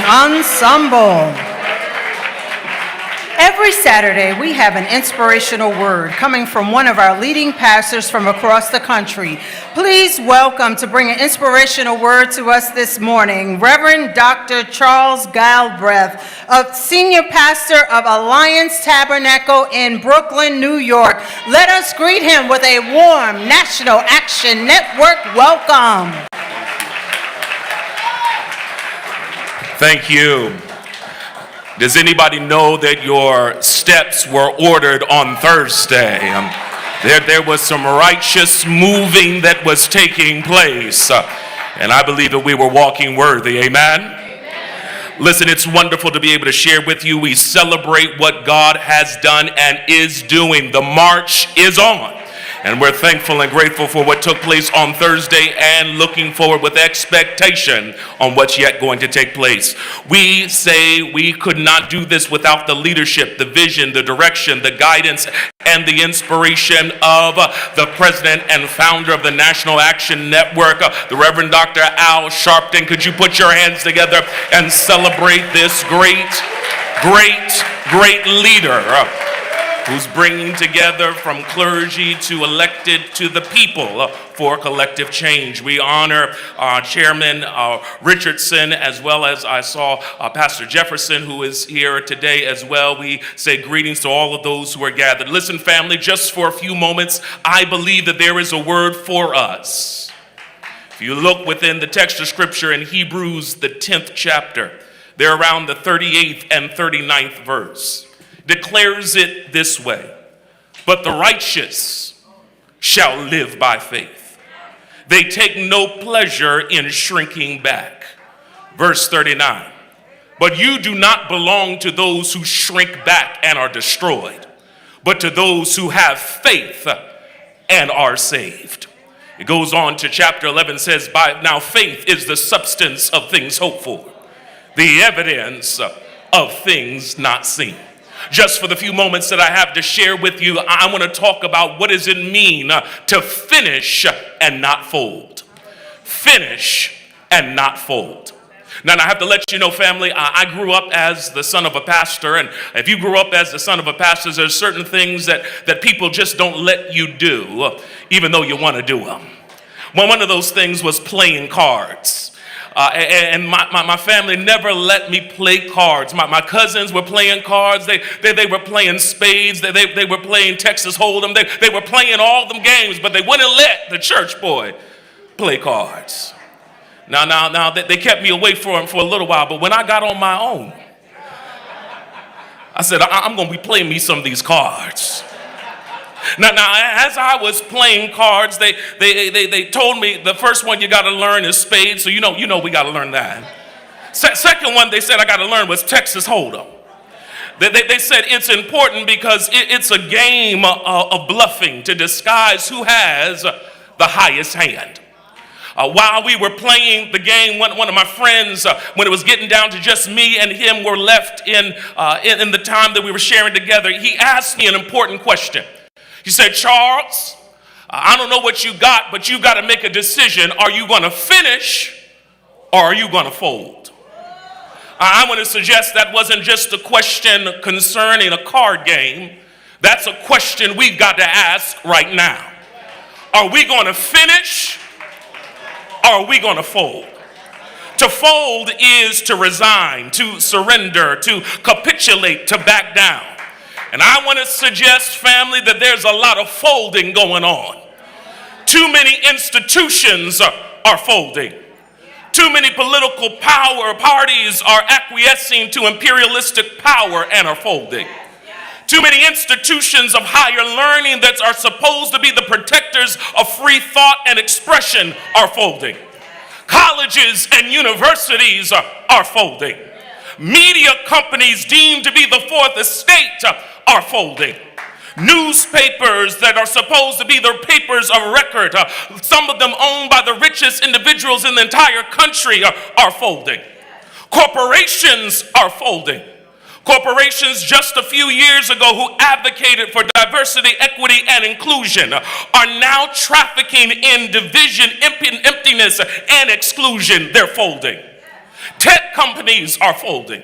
Ensemble. Every Saturday, we have an inspirational word coming from one of our leading pastors from across the country. Please welcome to bring an inspirational word to us this morning, Reverend Dr. Charles Galbraith, a senior pastor of Alliance Tabernacle in Brooklyn, New York. Let us greet him with a warm National Action Network welcome. Thank you. Does anybody know that your steps were ordered on Thursday? There was some righteous moving that was taking place, and I believe that we were walking worthy. Amen? Listen, it's wonderful to be able to share with you. We celebrate what God has done and is doing. The march is on. And we're thankful and grateful for what took place on Thursday and looking forward with expectation on what's yet going to take place. We say we could not do this without the leadership, the vision, the direction, the guidance, and the inspiration of the president and founder of the National Action Network, the Reverend Dr. Al Sharpton. Could you put your hands together and celebrate this great leader who's bringing together from clergy to elected to the people for collective change. We honor Chairman Richardson, as well as I saw Pastor Jefferson, who is here today as well. We say greetings to all of those who are gathered. Listen, family, just for a few moments, I believe that there is a word for us. If you look within the text of Scripture in Hebrews, the 10th chapter, they're around the 38th and 39th verse. Declares it this way: but the righteous shall live by faith. They take no pleasure in shrinking back. Verse 39, but you do not belong to those who shrink back and are destroyed, but to those who have faith and are saved. It goes on to chapter 11, says, by now faith is the substance of things hoped for, the evidence of things not seen. Just for the few moments that I have to share with you, I want to talk about what does it mean to finish and not fold. Finish and not fold. Now, I have to let you know, family, I grew up as the son of a pastor, and if you grew up as the son of a pastor, there's certain things that people just don't let you do, even though you want to do them. One of those things was playing cards. And my family never let me play cards. My cousins were playing cards. They were playing spades. They were playing Texas Hold'em. They were playing all them games, but they wouldn't let the church boy play cards. Now they kept me away from for a little while, but when I got on my own, I said, I'm going to be playing me some of these cards. Now, as I was playing cards, they told me the first one you got to learn is spades, so you know we got to learn that. Second one they said I got to learn was Texas Hold'em. They said it's important because it's a game of bluffing to disguise who has the highest hand. While we were playing the game, one of my friends, when it was getting down to just me and him were left in the time that we were sharing together, he asked me an important question. He said, Charles, I don't know what you got, but you got to make a decision. Are you going to finish or are you going to fold? I want to suggest that wasn't just a question concerning a card game. That's a question we've got to ask right now. Are we going to finish or are we going to fold? To fold is to resign, to surrender, to capitulate, to back down. And I want to suggest, family, that there's a lot of folding going on. Too many institutions are folding. Too many political power parties are acquiescing to imperialistic power and are folding. Too many institutions of higher learning that are supposed to be the protectors of free thought and expression are folding. Colleges and universities are folding. Media companies deemed to be the fourth estate are folding. Newspapers that are supposed to be the papers of record, some of them owned by the richest individuals in the entire country, are folding. Corporations are folding. Corporations just a few years ago who advocated for diversity, equity, and inclusion are now trafficking in division, emptiness, and exclusion. They're folding. Tech companies are folding.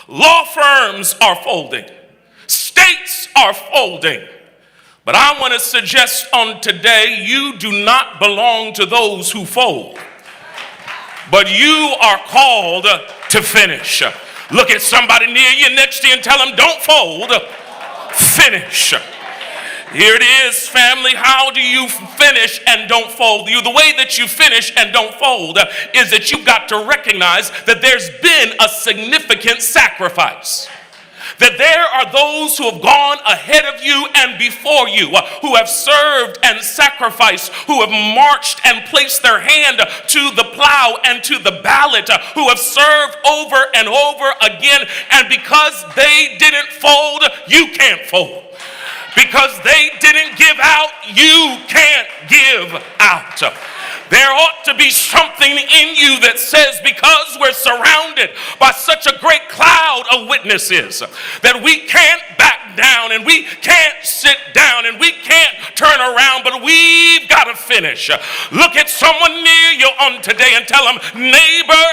Law firms are folding. States are folding. But I want to suggest on today, you do not belong to those who fold, but you are called to finish. Look at somebody near you next to you and tell them, don't fold, finish. Here it is, family. How do you finish and don't fold? The way that you finish and don't fold is that you've got to recognize that there's been a significant sacrifice. That there are those who have gone ahead of you and before you, who have served and sacrificed, who have marched and placed their hand to the plow and to the ballot, who have served over and over again. And because they didn't fold, you can't fold. Because they didn't give out, you can't give out. There ought to be something in you that says, because we're surrounded by such a great cloud of witnesses, that we can't back down and we can't sit down and we can't turn around, but we've got to finish. Look at someone near you on today and tell them, neighbor,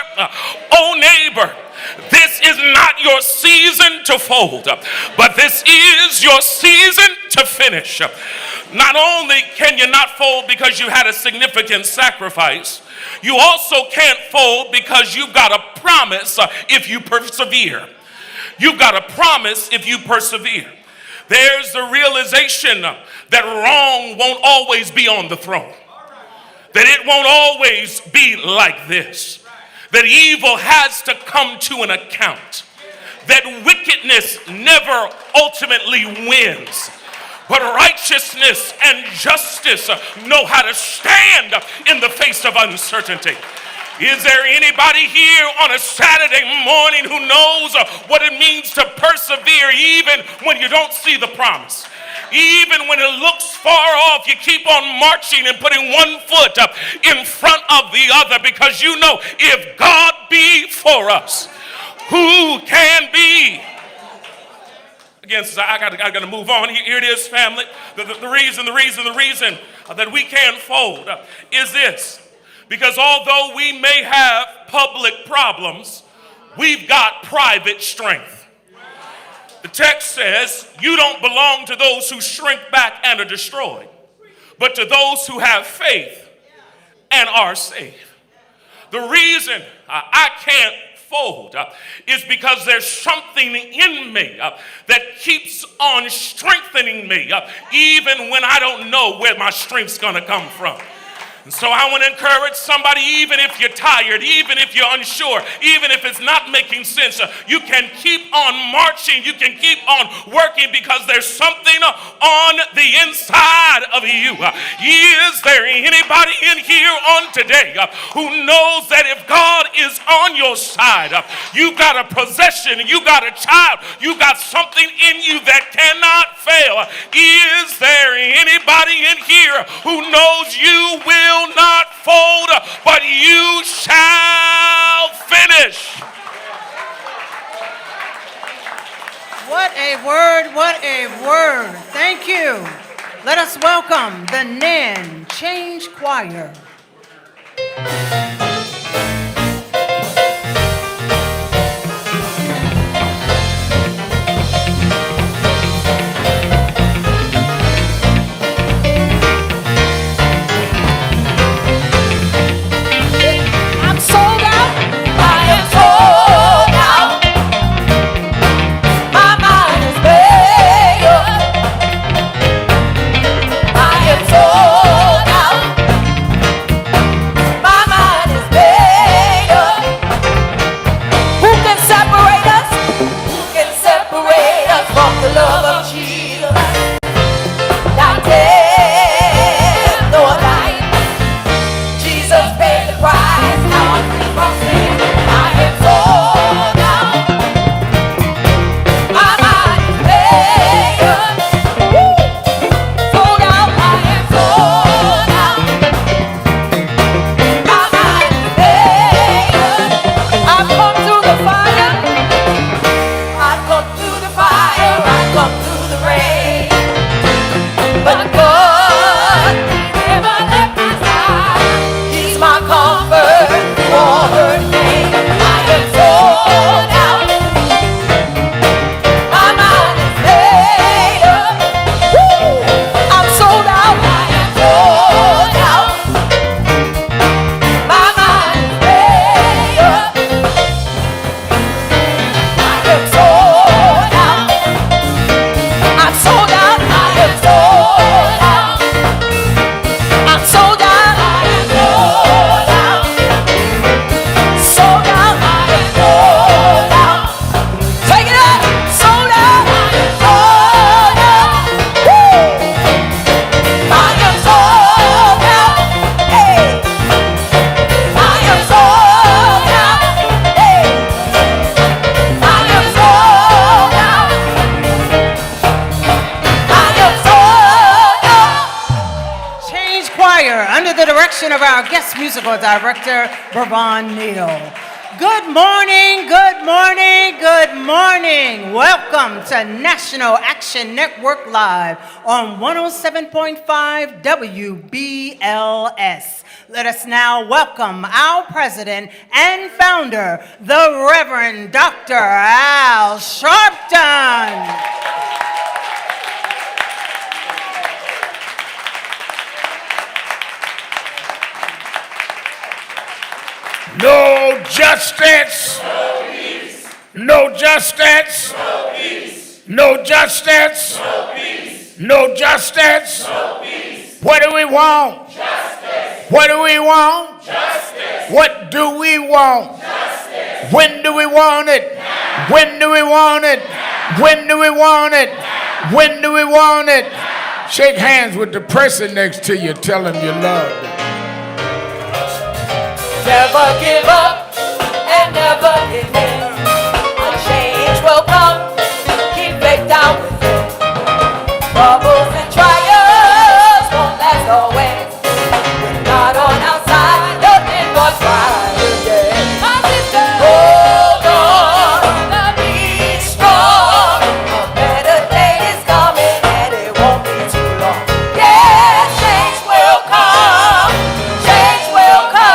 oh neighbor, this is not your season to fold, but this is your season to finish. Not only can you not fold because you had a significant sacrifice, you also can't fold because you've got a promise if you persevere. You've got a promise if you persevere. There's the realization that wrong won't always be on the throne. That it won't always be like this. That evil has to come to an account. That wickedness never ultimately wins. But righteousness and justice know how to stand in the face of uncertainty. Is there anybody here on a Saturday morning who knows what it means to persevere even when you don't see the promise? Even when it looks far off, you keep on marching and putting one foot up in front of the other, because you know, if God be for us, who can be? Again, I got to move on. Here it is, family. The reason that we can't fold is this. Because although we may have public problems, we've got private strength. The text says, you don't belong to those who shrink back and are destroyed, but to those who have faith and are saved. The reason I can't fold is because there's something in me that keeps on strengthening me even when I don't know where my strength's gonna come from. And so I want to encourage somebody, even if you're tired, even if you're unsure, even if it's not making sense, you can keep on marching, you can keep on working, because there's something on the inside of you. Is there anybody in here on today who knows that if God is on your side, you got a possession, you got a child, you got something in you that cannot fail? Is there anybody in here who knows you will not fold, but you shall finish? What a word, what a word. Thank you. Let us welcome the Nan Change Choir. My mind introduction of our guest musical director, Reverend Neal. Good morning, good morning, good morning. Welcome to National Action Network Live on 107.5 WBLS. Let us now welcome our president and founder, the Reverend Dr. Al Sharpton. No justice. No peace. No justice. No peace. No justice. No peace. No justice. No peace. What do we want? Justice. What do we want? Justice. What do we want? Justice. When do we want it? Now. When do we want it? Now. When do we want it? Now. When do we want it? Now. Shake hands with the person next to you. Tell them you love them. Never give up and never give in. A change will come. Keep faith down within. Troubles and trials won't last always. We're not on our side, nothing but pride again. My sister, hold on, be strong. A better day is coming and it won't be too long. Yes, change will come. Change will come.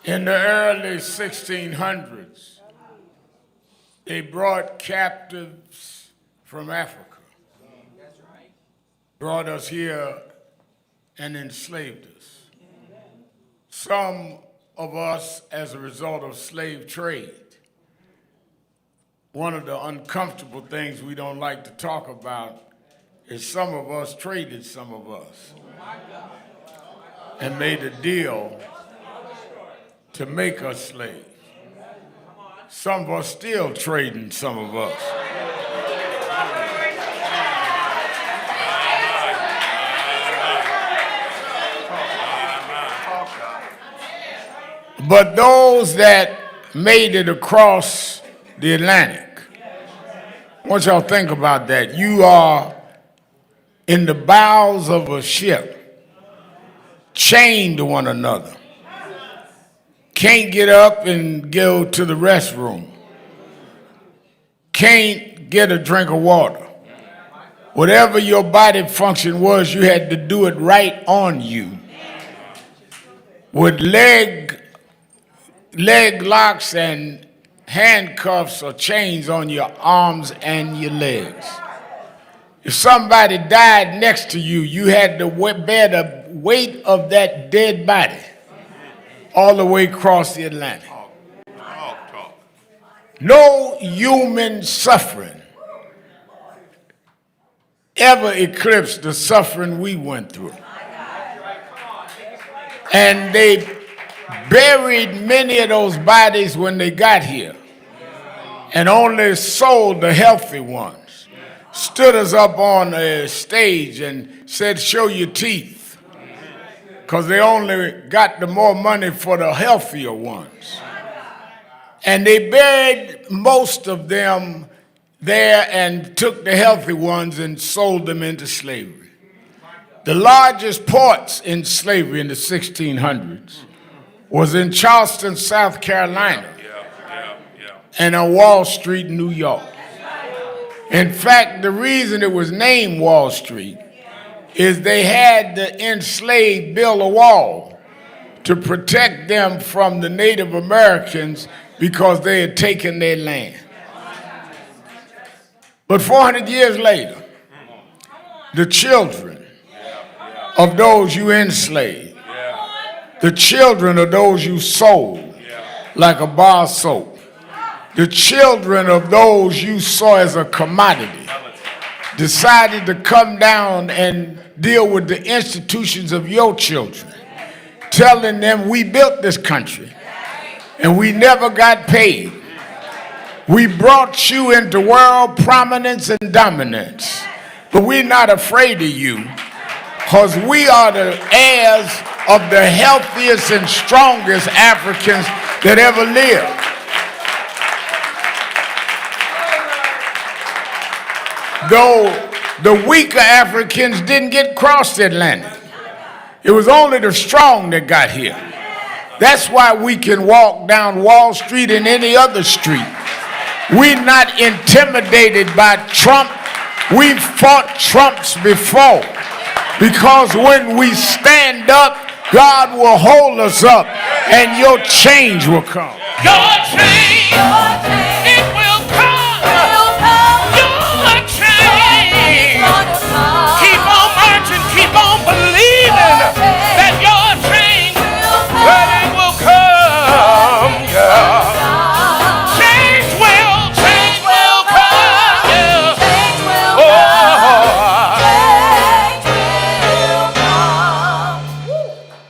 In the early 1600s, they brought captives from Africa, brought us here and enslaved us. Some of us, as a result of slave trade, one of the uncomfortable things we don't like to talk about is some of us traded some of us and made a deal to make us slaves. Some of us still trading some of us. But those that made it across the Atlantic, I want y'all to think about that. You are in the bows of a ship, chained to one another. Can't get up and go to the restroom. Can't get a drink of water. Whatever your body function was, you had to do it right on you. With leg locks and handcuffs or chains on your arms and your legs. If somebody died next to you, you had to bear the weight of that dead body all the way across the Atlantic. No human suffering ever eclipsed the suffering we went through. And they buried many of those bodies when they got here and only sold the healthy ones. stood us up on a stage and said, show your teeth, because they only got the more money for the healthier ones. And they buried most of them there and took the healthy ones and sold them into slavery. The largest ports in slavery in the 1600s was in Charleston, South Carolina, and on Wall Street, New York. In fact, the reason it was named Wall Street is they had the enslaved build a wall to protect them from the Native Americans because they had taken their land. But 400 years later, the children of those you enslaved, the children of those you sold like a bar of soap, the children of those you saw as a commodity, decided to come down and deal with the institutions of your children, telling them we built this country and we never got paid. We brought you into world prominence and dominance, but we're not afraid of you because we are the heirs of the healthiest and strongest Africans that ever lived. Though the weaker Africans didn't get across the Atlantic. It was only the strong that got here. That's why we can walk down Wall Street and any other street. We're not intimidated by Trump. We've fought Trumps before. Because when we stand up, God will hold us up and your change will come. Your change, it will come. Your change. Keep on marching, keep on believing that your change, that it will come. Yeah. Change will come. Yeah. Oh.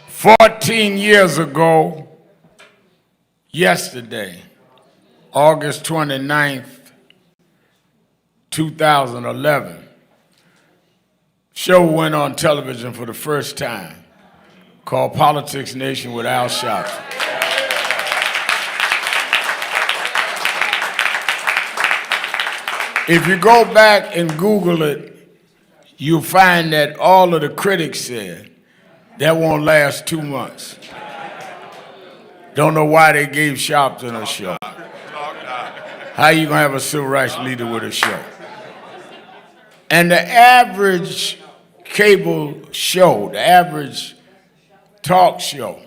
14 years ago, yesterday, August 29th, 2011, show went on television for the first time called Politics Nation with Al Sharpton. If you go back and Google it, you'll find that all of the critics said that won't last 2 months. Don't know why they gave Sharpton a show. How you gonna have a civil rights leader with a show? And the average cable show, the average talk show,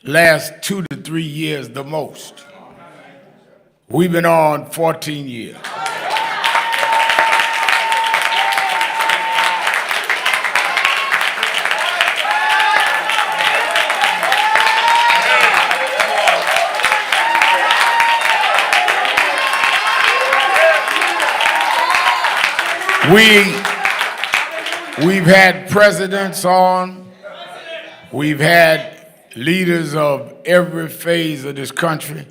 lasts 2 to 3 years the most. We've been on 14 years. We've had presidents on, we've had leaders of every phase of this country,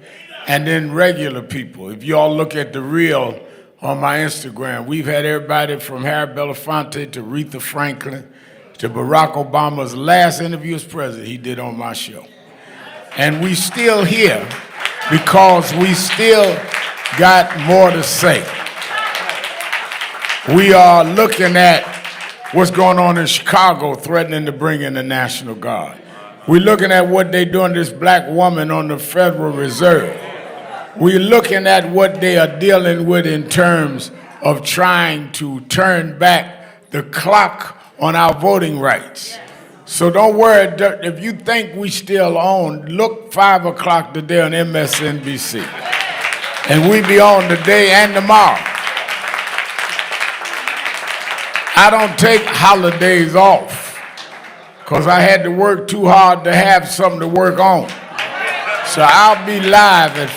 and then regular people. If you all look at the reel on my Instagram, we've had everybody from Harry Belafonte to Aretha Franklin to Barack Obama's last interview as president he did on my show. And we still here because we still got more to say. We are looking at what's going on in Chicago, threatening to bring in the National Guard. We're looking at what they're doing to this black woman on the Federal Reserve. We're looking at what they are dealing with in terms of trying to turn back the clock on our voting rights. So don't worry, if you think we still on, look 5 o'clock today on MSNBC. And we be on today and tomorrow. I don't take holidays off because I had to work too hard to have something to work on. So I'll be live at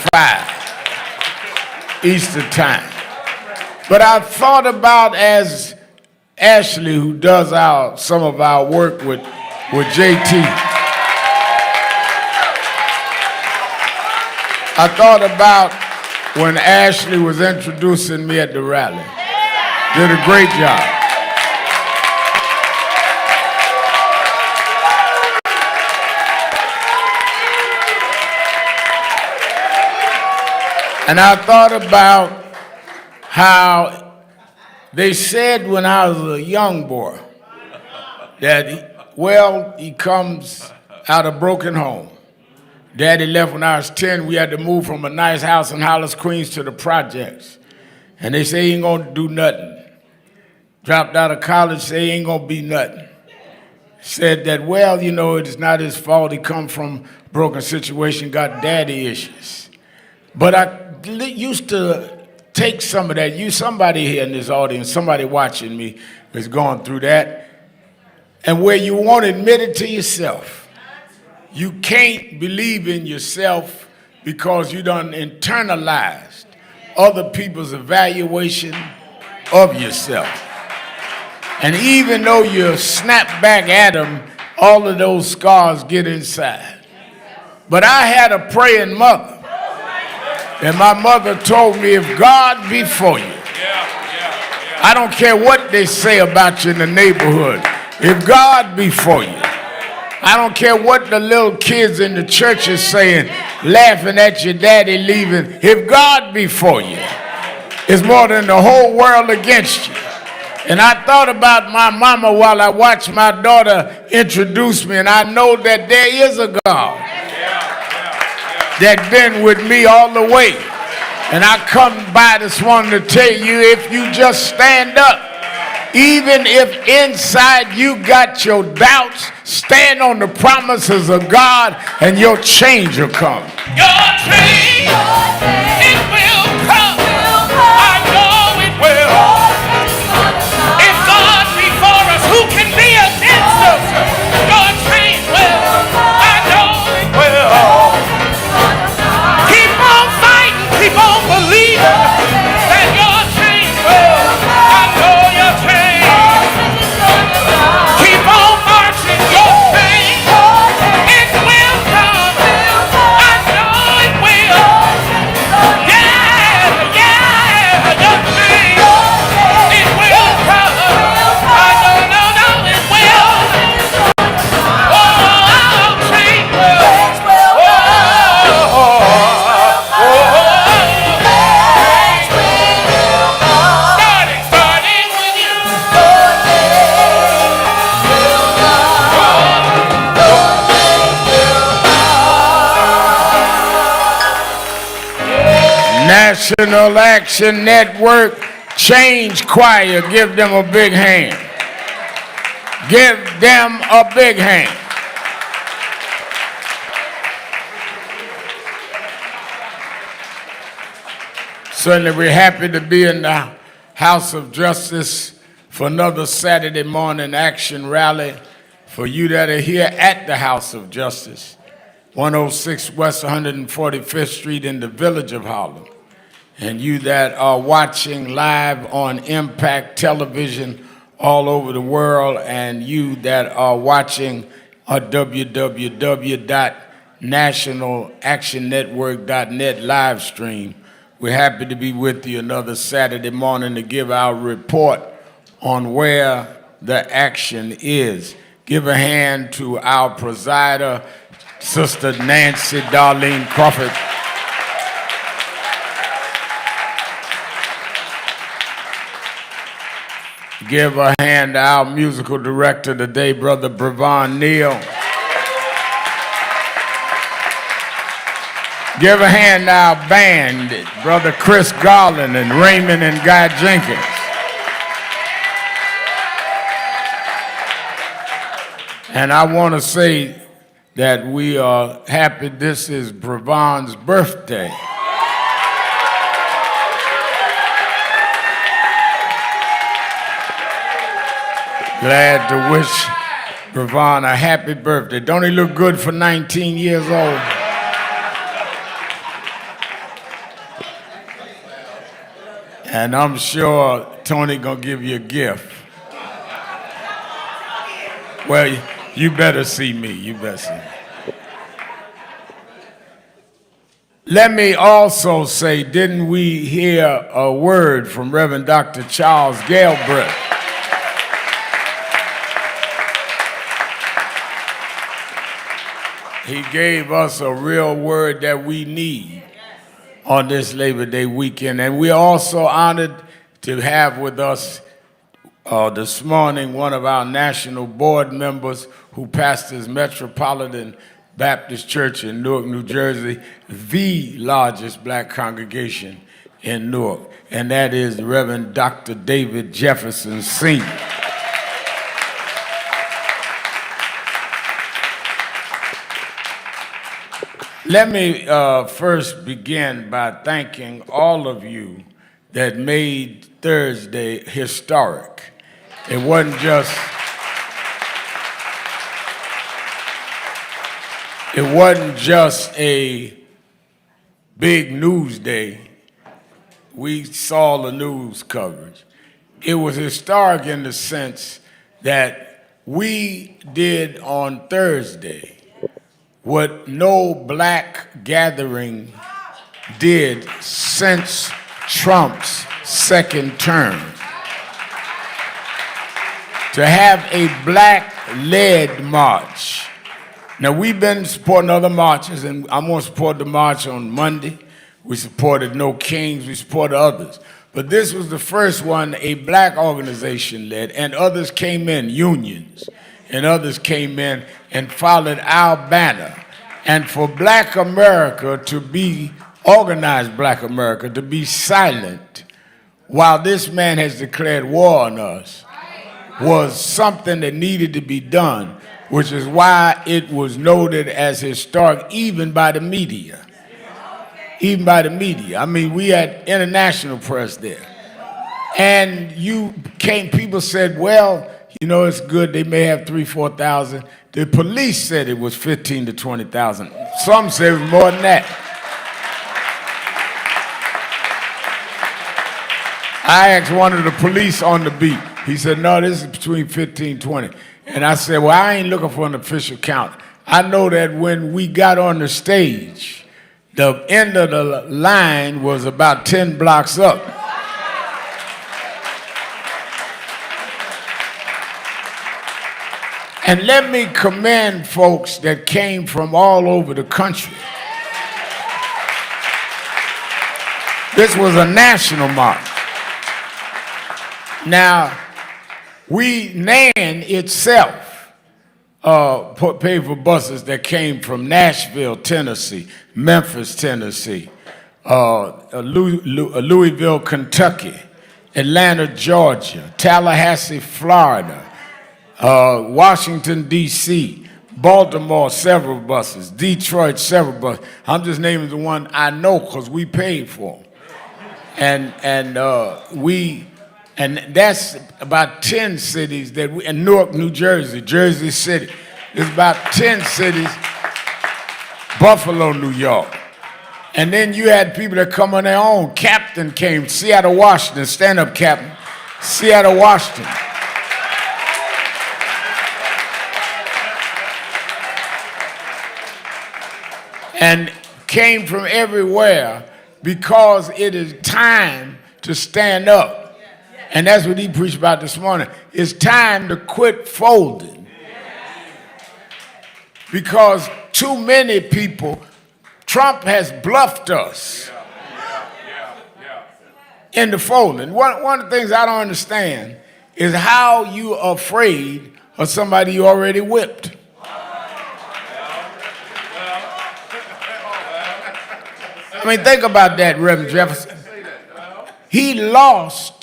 5 Easter time. But I thought about, as Ashley, who does some of our work with JT, I thought about when Ashley was introducing me at the rally. Did a great job. And I thought about how they said when I was a young boy that, he comes out of broken home. Daddy left when I was 10. We had to move from a nice house in Hollis, Queens to the projects. And they say he ain't gonna do nothing. Dropped out of college, say he ain't gonna be nothing. Said that, it's not his fault. He come from a broken situation, got daddy issues. But I used to take some of that. Somebody here in this audience, somebody watching me is going through that. And where you won't admit it to yourself. You can't believe in yourself because you done internalized other people's evaluation of yourself. And even though you snap back at them, all of those scars get inside. But I had a praying mother. And my mother told me, if God be for you, I don't care what they say about you in the neighborhood. If God be for you, I don't care what the little kids in the church is saying, laughing at your daddy leaving. If God be for you, it's more than the whole world against you. And I thought about my mama while I watched my daughter introduce me, and I know that there is a God that's been with me all the way. And I come by this one to tell you, if you just stand up, even if inside you got your doubts, stand on the promises of God and your change will come. Your change, it will come. I know it will. If God be for us, who can be against us? Your change will. I know it will. Keep on fighting, keep on believing that your change will. I know your change. Keep on marching, your change. It will come. I know it will. Yeah, your change. It will come. I know, it will. Oh, change will. Starting with you. National Action Network Change Choir, give them a big hand. Give them a big hand. Certainly we're happy to be in the House of Justice for another Saturday morning action rally for you that are here at the House of Justice, 106 West 145th Street in the village of Harlem. And you that are watching live on Impact Television all over the world, and you that are watching at www.nationalactionnetwork.net live stream. We're happy to be with you another Saturday morning to give our report on where the action is. Give a hand to our presider, Sister Nancy Darlene Crawford. Give a hand to our musical director today, Brother Reverend Neal. Give a hand to our band, Brother Chris Garland and Raymond and Guy Jenkins. And I want to say that we are happy this is Brevon's birthday. Glad to wish Brevon a happy birthday. Don't he look good for 19 years old? And I'm sure Tony gonna give you a gift. Well, you better see me. You better see me. Let me also say, didn't we hear a word from Reverend Dr. Charles Galbraith? He gave us a real word that we need on this Labor Day weekend. And we're also honored to have with us this morning one of our national board members who pastors Metropolitan Baptist Church in Newark, New Jersey, the largest black congregation in Newark, and that is Reverend Dr. David Jefferson Sr. Let me first begin by thanking all of you that made Thursday historic. It wasn't just a big news day. We saw the news coverage. It was historic in the sense that we did on Thursday what no black gathering did since Trump's second term. To have a black-led march. Now, we've been supporting other marches, and I'm going to support the march on Monday. We supported No Kings, we supported others. But this was the first one a black organization led, and others came in, unions, and others came in and followed our banner. And for black America to be, organized black America, to be silent while this man has declared war on us was something that needed to be done, which is why it was noted as historic even by the media. Even by the media. I mean, we had international press there. And people said, well, you know, it's good, they may have 3,000, 4,000. The police said it was 15,000 to 20,000. Some say it was more than that. I asked one of the police on the beat. He said, no, this is between 15 and 20. And I said, well, I ain't looking for an official count. I know that when we got on the stage, the end of the line was about 10 blocks up. And let me commend folks that came from all over the country. This was a national march. Now, NAN itself paid for buses that came from Nashville, Tennessee, Memphis, Tennessee, Louisville, Kentucky, Atlanta, Georgia, Tallahassee, Florida, Washington, D.C., Baltimore, several buses, Detroit, several buses. I'm just naming the one I know because we paid for them. And that's about 10 cities that and Newark, New Jersey, Jersey City. There's about 10 cities, Buffalo, New York. And then you had people that come on their own. Captain came, Seattle, Washington, stand-up captain, Seattle, Washington. And came from everywhere because it is time to stand up. And that's what he preached about this morning. It's time to quit folding. Because too many people, Trump has bluffed us into folding. One of the things I don't understand is how you are afraid of somebody you already whipped. I mean, think about that, Reverend Jefferson. He lost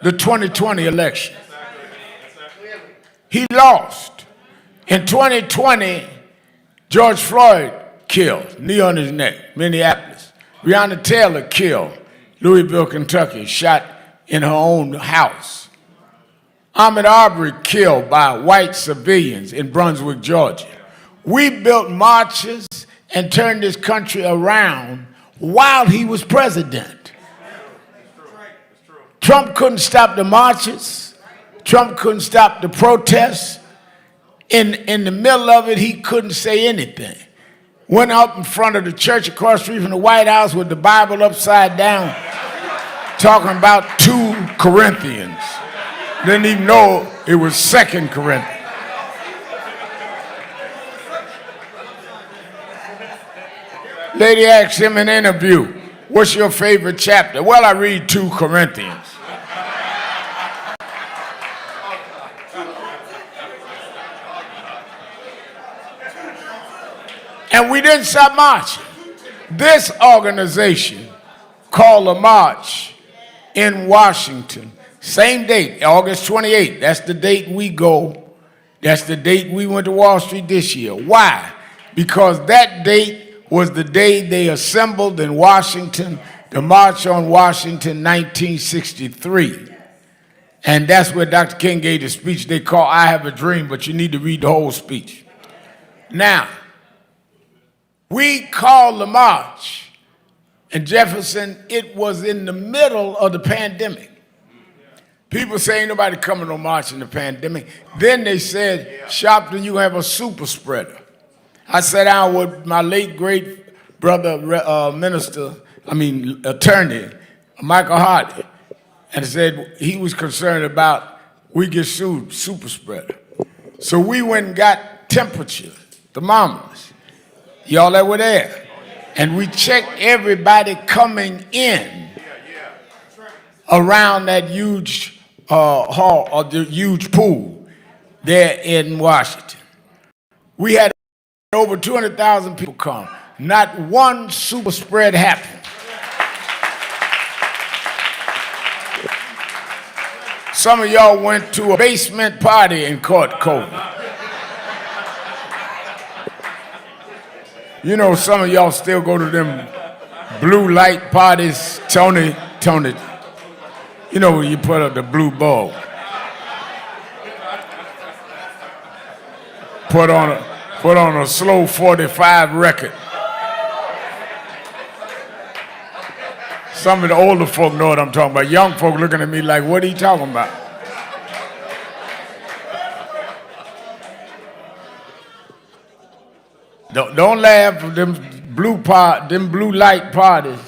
the 2020 election. He lost. In 2020, George Floyd killed, knee on his neck, Minneapolis. Breonna Taylor killed, Louisville, Kentucky, shot in her own house. Ahmaud Arbery killed by white civilians in Brunswick, Georgia. We built marches and turned this country around while he was president. Trump couldn't stop the marches. Trump couldn't stop the protests. In the middle of it, he couldn't say anything. went up in front of the church across the street from the White House with the Bible upside down, talking about 2 Corinthians. Didn't even know it was 2 Corinthians. Lady asked him in an interview, what's your favorite chapter? Well, I read 2 Corinthians. And we didn't stop marching. This organization called a march in Washington. Same date, August 28th. That's the date we go. That's the date we went to Wall Street this year. Why? Because that date was the day they assembled in Washington, the March on Washington 1963. And that's where Dr. King gave the speech they call I Have a Dream, but you need to read the whole speech. Now, we called the march, and Jefferson, it was in the middle of the pandemic. People say ain't nobody coming to march in the pandemic. Then they said, Sharpton, you have a super spreader. I sat down with my late great brother, attorney, Michael Hardy, and said he was concerned about we get sued, super spreader. So we went and got temperature thermometers. Y'all that were there. And we checked everybody coming in around that huge hall or the huge pool there in Washington. We had over 200,000 people come. Not one super spread happened. Some of y'all went to a basement party and caught COVID. You know, some of y'all still go to them blue light parties, Tony, you know, where you put up the blue bulb. Put on a slow 45 record. Some of the older folk know what I'm talking about. Young folk looking at me like, what are you talking about? Don't laugh at them blue light parties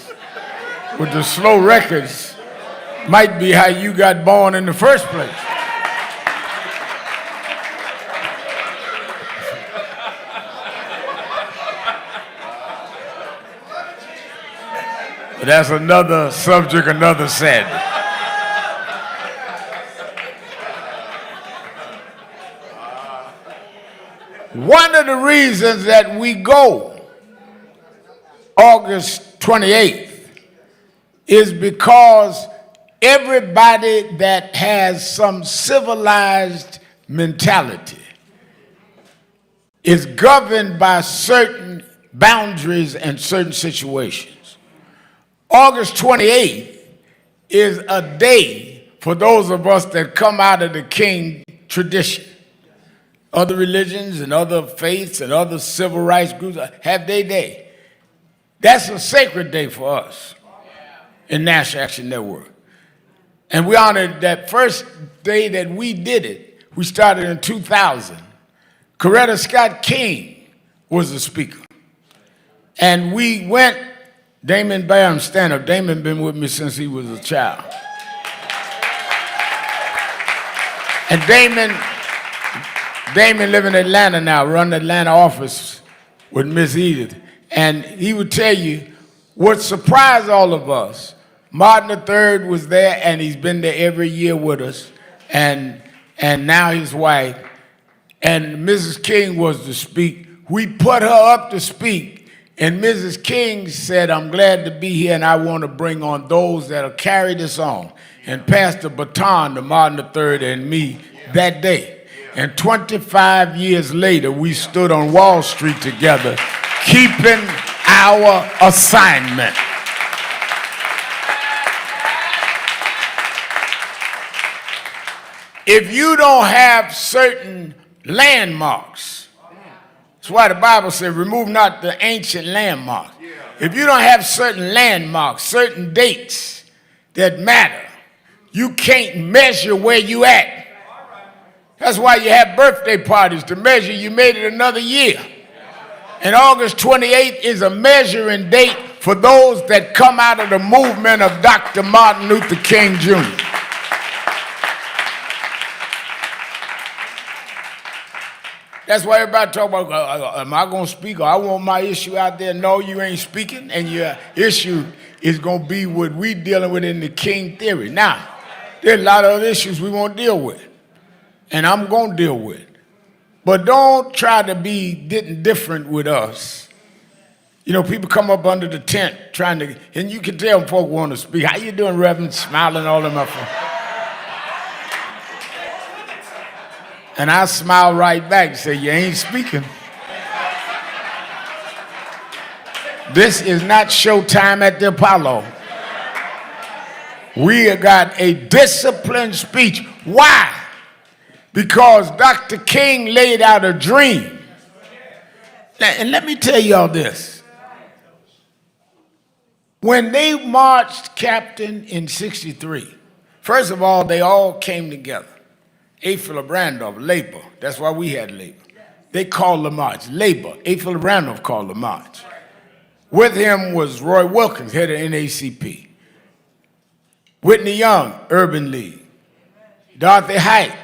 with the slow records. Might be how you got born in the first place. But that's another subject, another Saturday. One of the reasons that we go August 28th is because everybody that has some civilized mentality is governed by certain boundaries and certain situations. August 28th is a day for those of us that come out of the King tradition. Other religions and other faiths and other civil rights groups have their day. That's a sacred day for us in National Action Network. And we honored that first day that we did it. We started in 2000. Coretta Scott King was the speaker. And we went, Damon Barham, stand up. Damon been with me since he was a child. And Damon live in Atlanta now, run the Atlanta office with Miss Edith. And he would tell you what surprised all of us. Martin III was there, and he's been there every year with us, and now his wife. And Mrs. King was to speak. We put her up to speak, and Mrs. King said, I'm glad to be here, and I want to bring on those that will carry this on, and pass the baton to Martin III and me that day. And 25 years later, we stood on Wall Street together, keeping our assignment. If you don't have certain landmarks, that's why the Bible said, remove not the ancient landmarks. If you don't have certain landmarks, certain dates that matter, you can't measure where you at. That's why you have birthday parties, to measure you made it another year. And August 28th is a measuring date for those that come out of the movement of Dr. Martin Luther King Jr. That's why everybody talk about, am I going to speak or I want my issue out there? No, you ain't speaking, and your issue is going to be what we dealing with in the King theory. Now, there are a lot of other issues we won't deal with, and I'm going to deal with. But don't try to be different with us. You know, people come up under the tent trying to, and you can tell them folk want to speak. How you doing, Reverend? Smiling all them up. And I smile right back and say, you ain't speaking. This is not showtime at the Apollo. We have got a disciplined speech. Why? Because Dr. King laid out a dream. And let me tell y'all this. When they marched Captain in 63, first of all, they all came together. A. Philip Randolph, labor. That's why we had labor. They called the march, labor. A. Philip Randolph called the march. With him was Roy Wilkins, head of NACP. Whitney Young, Urban League. Dorothy Height.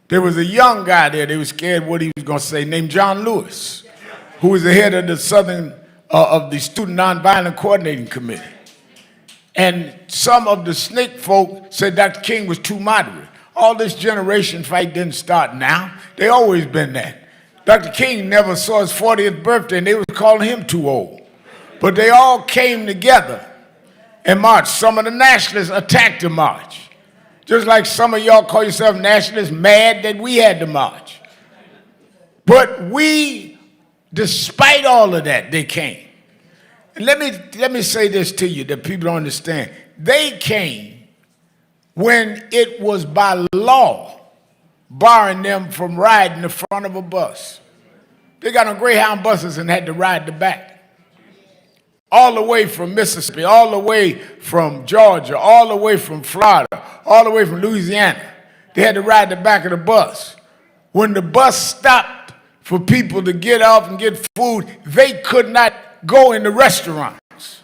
There was a young guy there, they were scared what he was going to say, named John Lewis, who was the head of the of the Student Nonviolent Coordinating Committee. And some of the SNCC folk said Dr. King was too moderate. All this generation fight didn't start now. They always been that. Dr. King never saw his 40th birthday, and they was calling him too old. But they all came together and marched. Some of the nationalists attacked the march. Just like some of y'all call yourself nationalists mad that we had the march. But we, despite all of that, they came. And let me say this to you that people don't understand. They came when it was by law barring them from riding the front of a bus. They got on Greyhound buses and had to ride the back. All the way from Mississippi, all the way from Georgia, all the way from Florida, all the way from Louisiana. They had to ride the back of the bus. When the bus stopped for people to get off and get food, they could not go in the restaurants.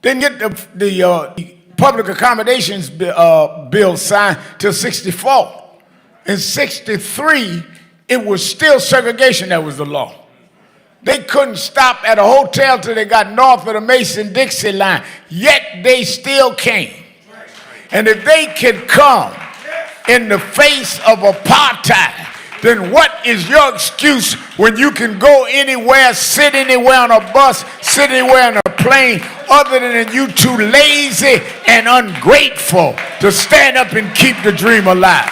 They didn't get the public accommodations bill signed till 64. In 63, it was still segregation that was the law. They couldn't stop at a hotel till they got north of the Mason-Dixie line, yet they still came. And if they can come in the face of apartheid, then what is your excuse when you can go anywhere, sit anywhere on a bus, sit anywhere on a plane, other than you too lazy and ungrateful to stand up and keep the dream alive?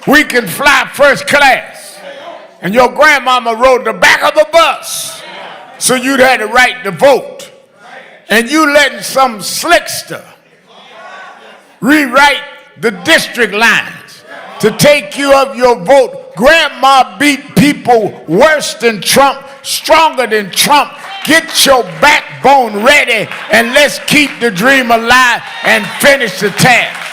We can fly first class, and your grandmama rode the back of the bus, so you'd had the right to vote. And you letting some slickster rewrite the district lines to take you of your vote. Grandma beat people worse than Trump, stronger than Trump. Get your backbone ready, and let's keep the dream alive and finish the task.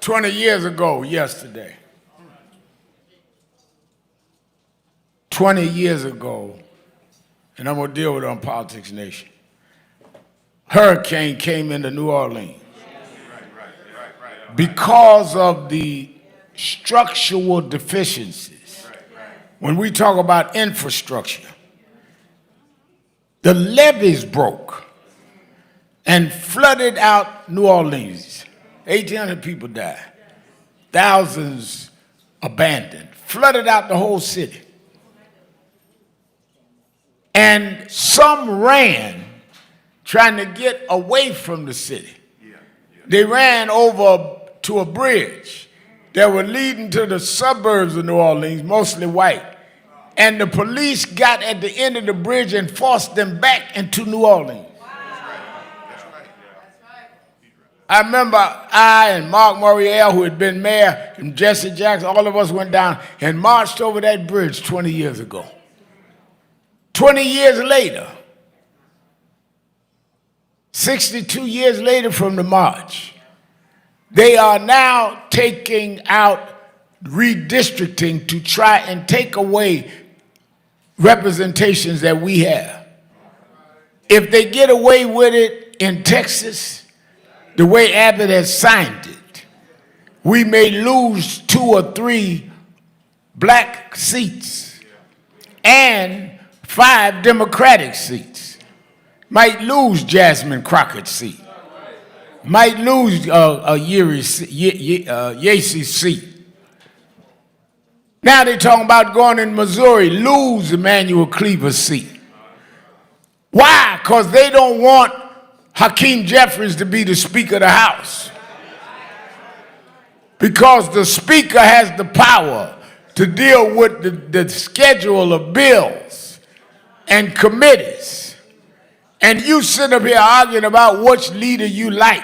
"20 years ago yesterday, 20 years ago, and I'm going to deal with it on Politics Nation, hurricane came into New Orleans. Because of the structural deficiencies, when we talk about infrastructure, the levees broke and flooded out New Orleans. 1,800 people died. Thousands abandoned. Flooded out the whole city. And some ran trying to get away from the city. They ran over to a bridge that were leading to the suburbs of New Orleans, mostly white. And the police got at the end of the bridge and forced them back into New Orleans. I remember I and Mark Moriel, who had been mayor, and Jesse Jackson, all of us went down and marched over that bridge 20 years ago. 20 years later, 62 years later from the march, they are now taking out redistricting to try and take away representations that we have. If they get away with it in Texas, the way Abbott has signed it, we may lose 2 or 3 black seats and 5 Democratic seats. Might lose Jasmine Crockett's seat. Might lose Yacey's seat. Now they're talking about going in Missouri, lose Emmanuel Cleaver's seat. Why? Because they don't want Hakeem Jeffries to be the Speaker of the House. Because the Speaker has the power to deal with the schedule of bills and committees. And you sit up here arguing about which leader you like,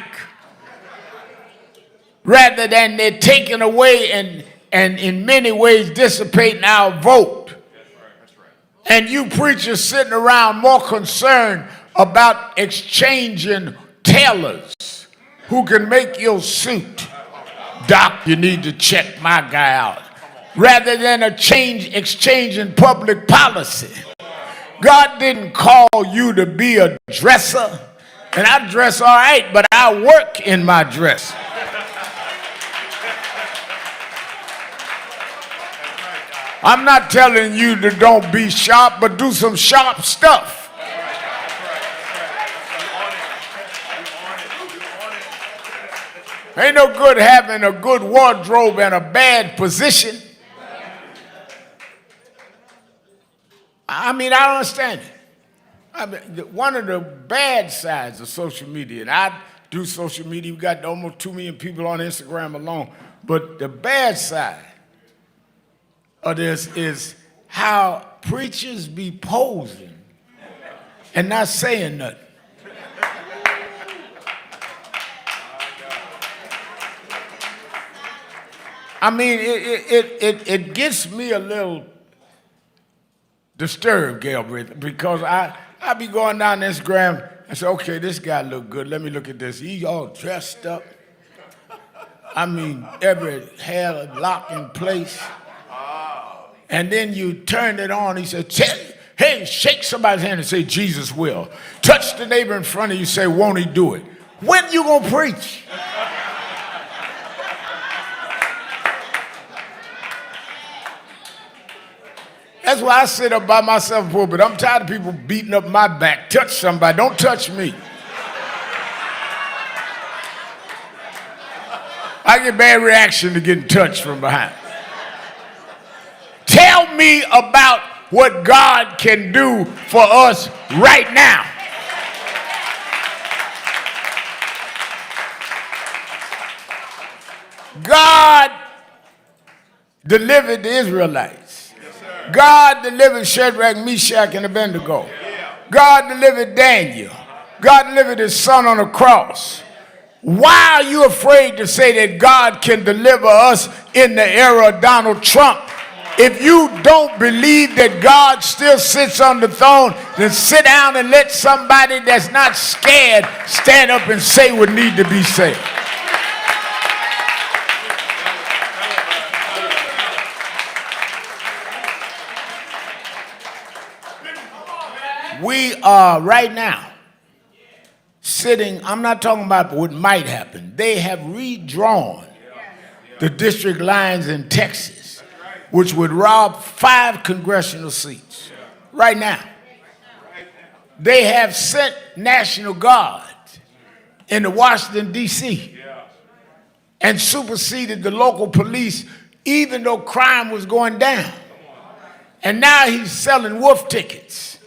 rather than they're taking away and in many ways dissipating our vote. And you preachers sitting around more concerned about exchanging tailors who can make your suit. Doc, you need to check my guy out. Rather than exchanging public policy. God didn't call you to be a dresser. And I dress all right, but I work in my dress. I'm not telling you to don't be sharp, but do some sharp stuff. Ain't no good having a good wardrobe and a bad position. I mean, I don't understand it. I mean, one of the bad sides of social media, and I do social media, we got almost 2 million people on Instagram alone, but the bad side of this is how preachers be posing and not saying nothing. I mean, it gets me a little disturbed, Gabriel, because I be going down Instagram and say, okay, this guy look good. Let me look at this. He all dressed up. I mean, every hair locked in place. And then you turn it on, he said, hey, shake somebody's hand and say, Jesus will. Touch the neighbor in front of you, say, won't he do it? When you gonna preach? That's why I sit up by myself, but I'm tired of people beating up my back. Touch somebody, don't touch me. I get bad reaction to getting touched from behind. Tell me about what God can do for us right now. God delivered the Israelites. God delivered Shadrach, Meshach, and Abednego. God delivered Daniel. God delivered his son on the cross. Why are you afraid to say that God can deliver us in the era of Donald Trump? If you don't believe that God still sits on the throne, then sit down and let somebody that's not scared stand up and say what needs to be said. We are right now sitting, I'm not talking about what might happen. They have redrawn the district lines in Texas, which would rob 5 congressional seats right now. They have sent National Guard into Washington, D.C. and superseded the local police, even though crime was going down. And now he's selling wolf tickets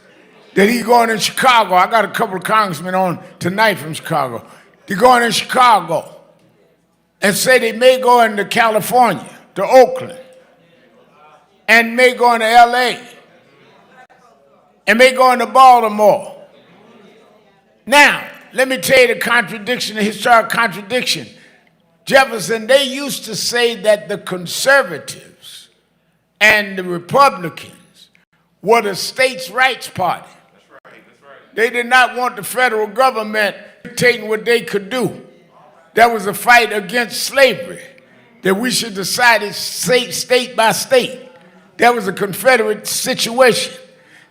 that he's going in Chicago. I got a couple of congressmen on tonight from Chicago. They're going in Chicago and say they may go into California, to Oakland, and may go into L.A., and may go into Baltimore. Now, let me tell you the contradiction, the historic contradiction. Jefferson, they used to say that the conservatives and the Republicans were the states' rights party. They did not want the federal government dictating what they could do. That was a fight against slavery, that we should decide it state by state. That was a Confederate situation.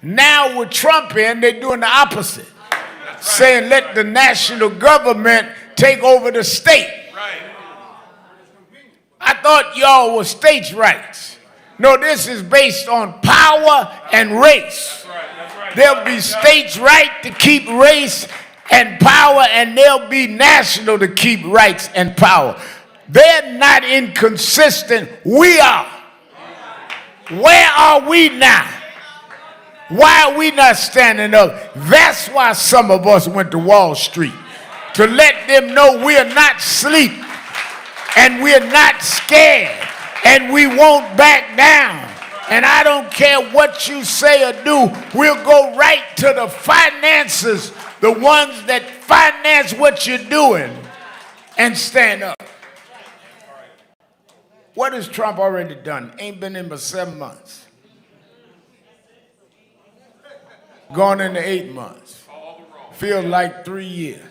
Now with Trump in, they're doing the opposite, saying let the national government take over the state. I thought y'all were states' rights. No, this is based on power and race. There'll be states' right to keep race and power, and there'll be national to keep rights and power. They're not inconsistent. We are. Where are we now? Why are we not standing up? That's why some of us went to Wall Street, to let them know we are not asleep and we're not scared and we won't back down. And I don't care what you say or do, we'll go right to the finances, the ones that finance what you're doing, and stand up. What has Trump already done? Ain't been in but 7 months. Gone into 8 months. Feels like 3 years.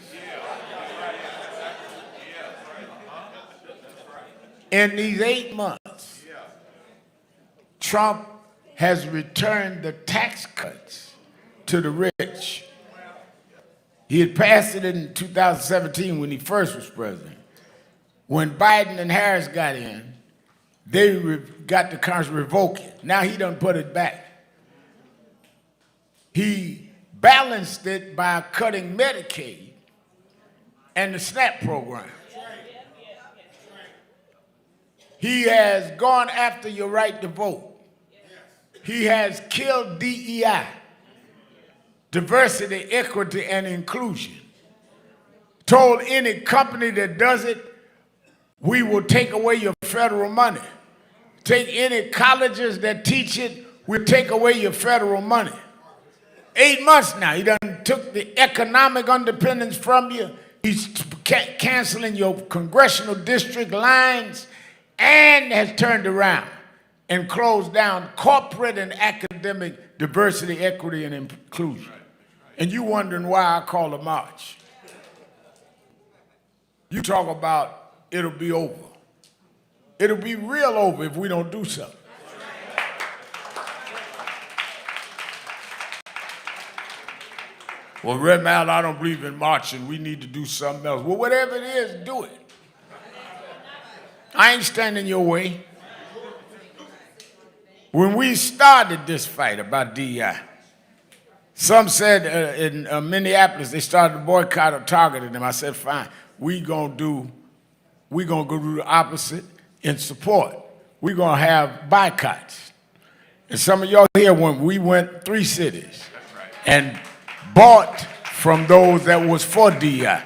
In these 8 months, Trump has returned the tax cuts to the rich. He had passed it in 2017 when he first was president. When Biden and Harris got in, they got the Congress revoke it. Now he done put it back. He balanced it by cutting Medicaid and the SNAP program. He has gone after your right to vote. He has killed DEI, diversity, equity, and inclusion. Told any company that does it, we will take away your federal money. Take any colleges that teach it, we'll take away your federal money. 8 months now, he done took the economic independence from you. He's canceling your congressional district lines and has turned around and closed down corporate and academic diversity, equity, and inclusion. And you wondering why I call a march. You talk about it'll be over. It'll be real over if we don't do something. Well, Reverend, I don't believe in marching. We need to do something else. Well, whatever it is, do it. I ain't standing your way. When we started this fight about DEI, some said in Minneapolis they started a boycott of targeting them. I said, fine, we gonna go do the opposite in support. We're gonna have boycotts. And some of y'all here, when we went 3 cities and bought from those that was for DEI.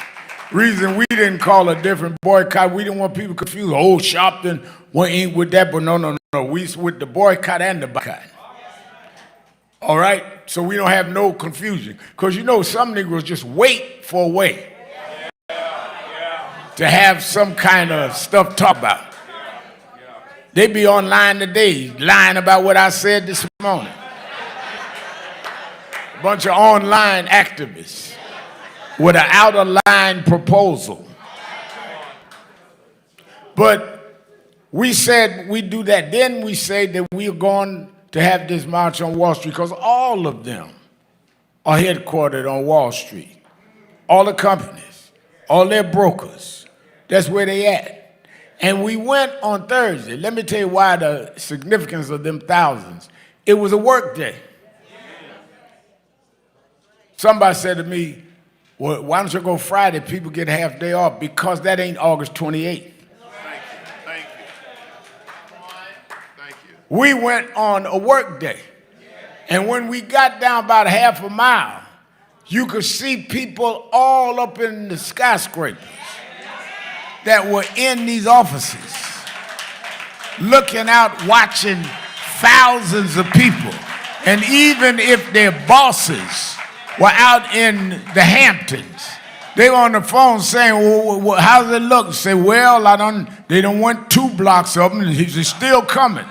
Reason we didn't call a different boycott, we didn't want people confused. Oh, Sharpton, we ain't with that, but no. We with the boycott and the boycott. All right? So we don't have no confusion. Because you know some Negroes just wait for a way to have some kind of stuff to talk about. They be online today lying about what I said this morning. A bunch of online activists with an out-of-line proposal. But we said we do that. Then we say that we're going to have this march on Wall Street because all of them are headquartered on Wall Street. All the companies, all their brokers, that's where they at. And we went on Thursday. Let me tell you why the significance of them thousands. It was a work day. Somebody said to me, well, why don't you go Friday? People get a half day off because that ain't August 28th. Thank you. We went on a work day. And when we got down about a half a mile, you could see people all up in the skyscrapers that were in these offices, looking out, watching thousands of people. And even if their bosses were out in the Hamptons, They were on the phone saying, well, how does it look? Say, well, they don't want 2 blocks of them, and he's still coming.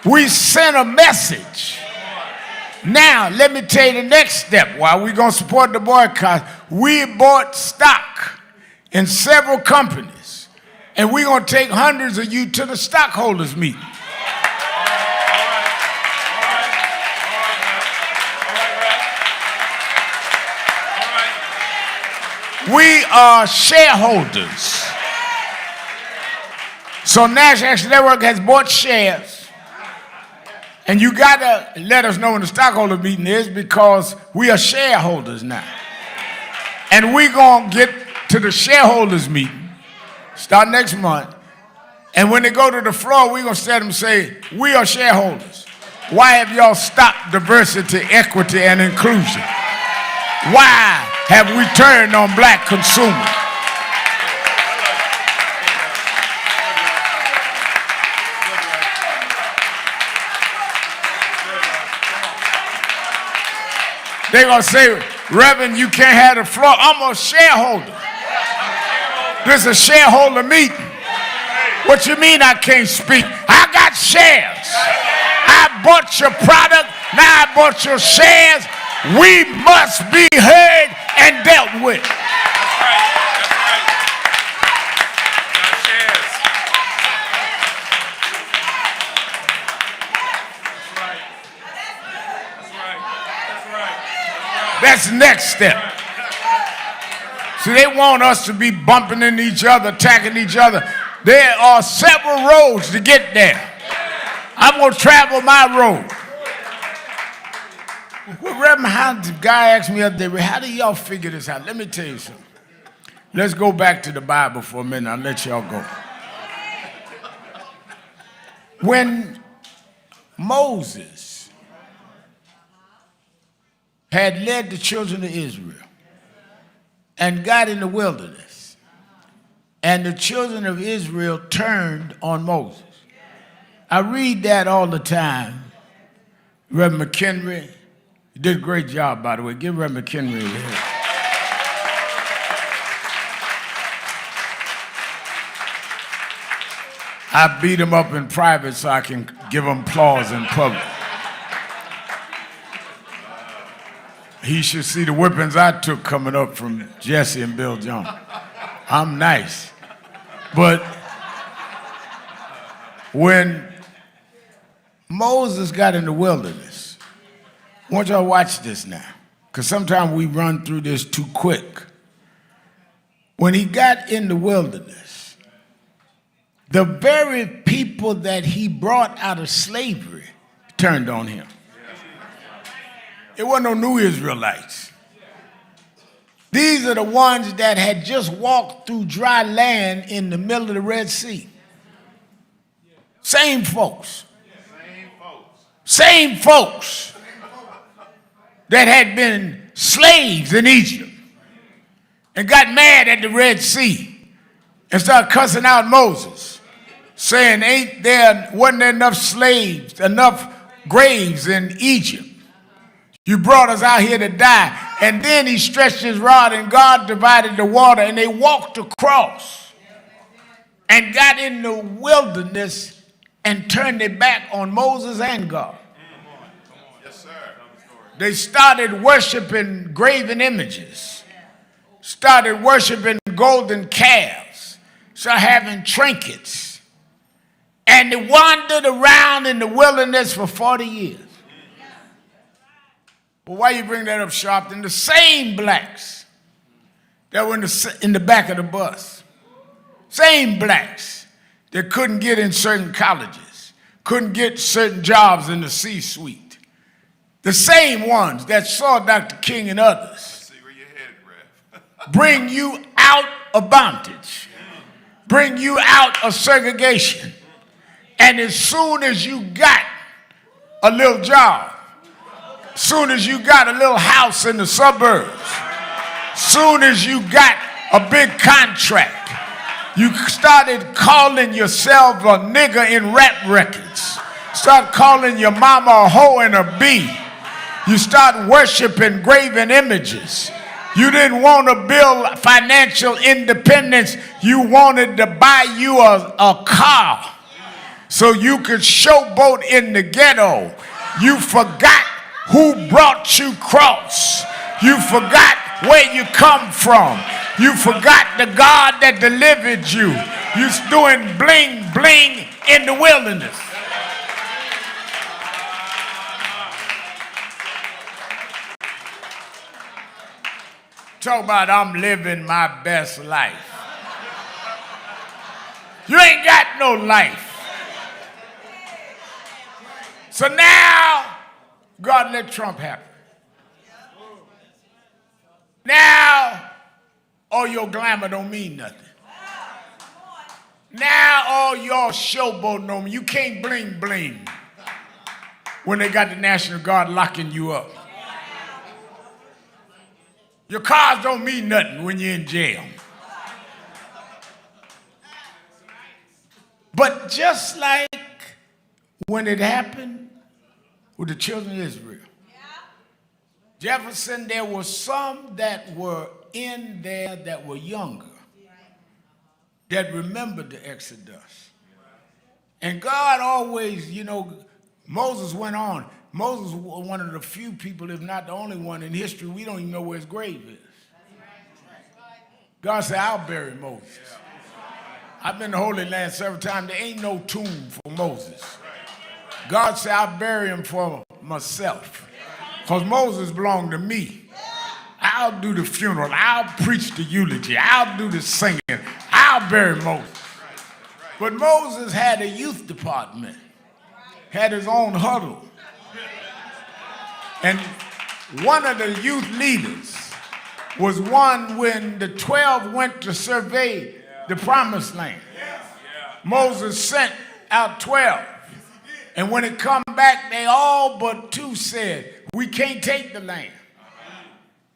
We sent a message. Now, let me tell you the next step. While we're going to support the boycott, we bought stock in several companies, and we're going to take hundreds of you to the stockholders meeting. We are shareholders. So National Action Network has bought shares. And you got to let us know when the stockholder meeting is, because we are shareholders now. And we're going to get to the shareholders meeting, start next month. And when they go to the floor, we're going to set them and say, we are shareholders. Why have y'all stopped diversity, equity, and inclusion? Why have we turned on black consumers? They're going to say, Reverend, you can't have the floor. I'm a shareholder. This is a shareholder meeting. What you mean I can't speak? I got shares. I bought your product. Now I bought your shares. We must be heard and dealt with. That's the next step. See, they want us to be bumping into each other, attacking each other. There are several roads to get there. I'm going to travel my road. Well, Reverend, how the guy asked me the other day, how do y'all figure this out? Let me tell you something. Let's go back to the Bible for a minute. I'll let y'all go. When Moses had led the children of Israel and got in the wilderness, and the children of Israel turned on Moses. I read that all the time. Reverend McHenry, you did a great job, by the way. Give Reverend McHenry a hand. I beat him up in private so I can give him applause in public. He should see the whippings I took coming up from Jesse and Bill Jones. I'm nice. But when Moses got in the wilderness, I want y'all to watch this now, because sometimes we run through this too quick. When he got in the wilderness, the very people that he brought out of slavery turned on him. It wasn't no new Israelites. These are the ones that had just walked through dry land in the middle of the Red Sea. Same folks. Same folks that had been slaves in Egypt and got mad at the Red Sea and started cussing out Moses, saying, wasn't there enough slaves, enough graves in Egypt? You brought us out here to die. And then he stretched his rod and God divided the water, and they walked across and got in the wilderness and turned their back on Moses and God. Yes, sir. They started worshiping graven images, started worshiping golden calves, started having trinkets, and they wandered around in the wilderness for 40 years. Well, why you bring that up, Sharpton? The same blacks that were in the back of the bus, same blacks that couldn't get in certain colleges, couldn't get certain jobs in the C-suite, the same ones that saw Dr. King and others bring you out of bondage, bring you out of segregation, and as soon as you got a little job, soon as you got a little house in the suburbs, soon as you got a big contract, you started calling yourself a nigger in rap records. Start calling your mama a hoe and a bee. You start worshiping graven images. You didn't want to build financial independence. You wanted to buy you a car so you could showboat in the ghetto. You forgot who brought you cross. You forgot where you come from. You forgot the God that delivered you. You're doing bling, bling in the wilderness. Talk about I'm living my best life. You ain't got no life. So now, God let Trump happen. Now, all your glamour don't mean nothing. Now, all your showboat don't mean. You can't bling bling when they got the National Guard locking you up. Your cars don't mean nothing when you're in jail. But just like when it happened with the children of Israel, Jefferson, there were some that were in there that were younger, that remembered the Exodus. And God always, Moses went on. Moses was one of the few people, if not the only one in history, we don't even know where his grave is. God said, I'll bury Moses. I've been to the Holy Land several times. There ain't no tomb for Moses. God said, I'll bury him for myself. Because Moses belonged to me. I'll do the funeral. I'll preach the eulogy. I'll do the singing. I'll bury Moses. But Moses had a youth department, had his own huddle. And one of the youth leaders was one when the 12 went to survey the promised land. Moses sent out 12. And when it come back, they all but 2 said, we can't take the land.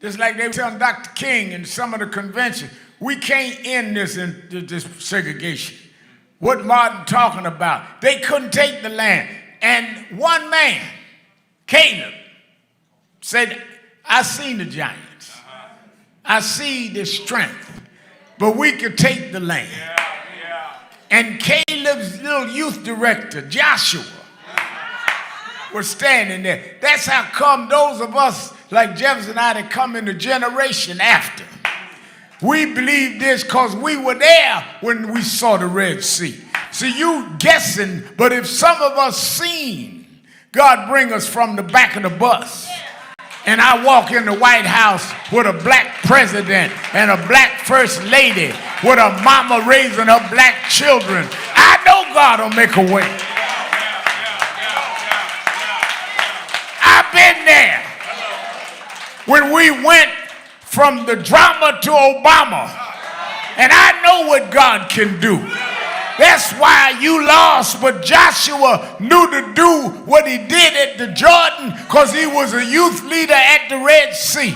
Just like they were telling Dr. King and some of the convention, we can't end this segregation. What Martin talking about? They couldn't take the land. And one man, Caleb, said, I seen the giants. I see the strength. But we could take the land. And Caleb's little youth director, Joshua, was standing there. That's how come those of us like Jefferson and I that come in the generation after, we believe this because we were there when we saw the Red Sea. See, you guessing, but if some of us seen God bring us from the back of the bus, and I walk in the White House with a black president and a black first lady with a mama raising her black children, I know God will make a way. I've been there when we went from the drama to Obama, and I know what God can do. That's why you lost, but Joshua knew to do what he did at the Jordan because he was a youth leader at the Red Sea.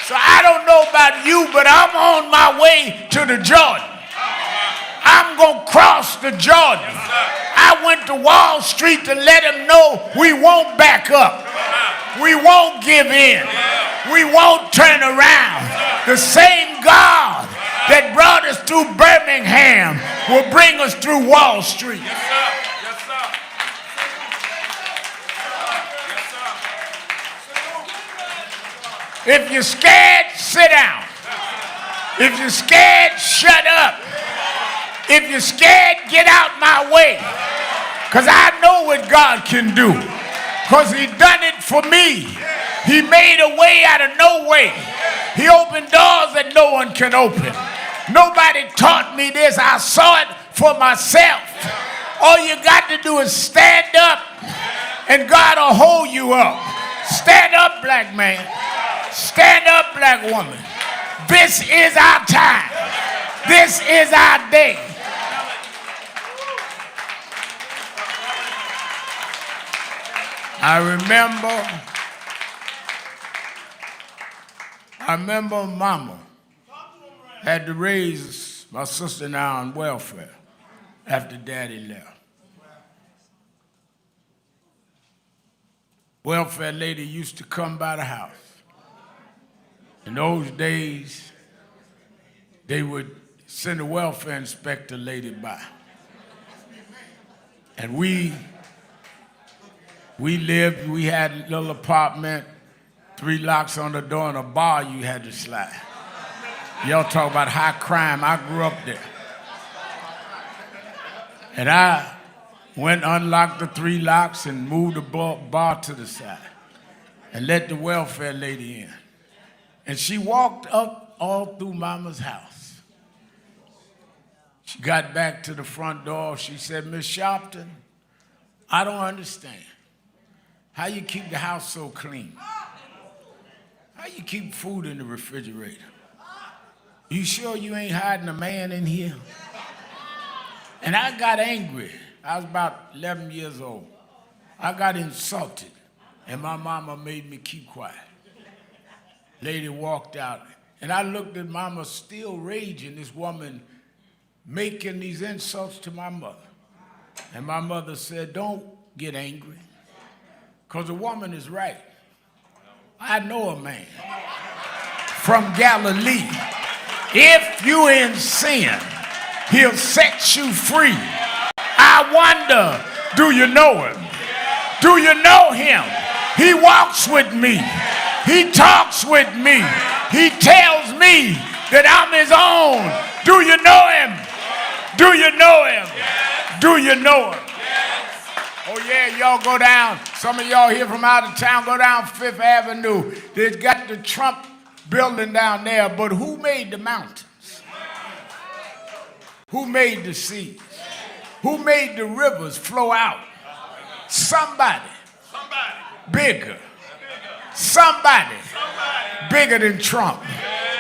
So I don't know about you, but I'm on my way to the Jordan. I'm going to cross the Jordan. I went to Wall Street to let them know we won't back up. We won't give in. We won't turn around. The same God that brought us through Birmingham will bring us through Wall Street. If you're scared, sit down. If you're scared, shut up. If you're scared, get out my way. Because I know what God can do. Because he done it for me. He made a way out of no way. He opened doors that no one can open. Nobody taught me this. I saw it for myself. All you got to do is stand up and God will hold you up. Stand up, black man. Stand up, black woman. This is our time. This is our day. I remember mama had to raise my sister and I on welfare after daddy left. Welfare lady used to come by the house In those days, they would send a welfare inspector lady by. And we had a little apartment, 3 locks on the door, and a bar you had to slide. Y'all talk about high crime. I grew up there. And I went, unlocked the 3 locks, and moved the bar to the side and let the welfare lady in. And she walked up all through Mama's house. She got back to the front door. She said, Miss Sharpton, I don't understand how you keep the house so clean. How you keep food in the refrigerator? You sure you ain't hiding a man in here? And I got angry. I was about 11 years old. I got insulted, and my mama made me keep quiet. Lady walked out, and I looked at Mama still raging, this woman making these insults to my mother. And my mother said, don't get angry, because the woman is right. I know a man from Galilee. If you in sin, he'll set you free. I wonder, do you know him? Do you know him? He walks with me. He talks with me. He tells me that I'm his own. Do you know him? Do you know him? Do you know him? Oh yeah, y'all go down. Some of y'all here from out of town, go down 5th Avenue. They've got the Trump building down there, but who made the mountains? Who made the seas? Who made the rivers flow out? Somebody bigger. Somebody bigger than Trump.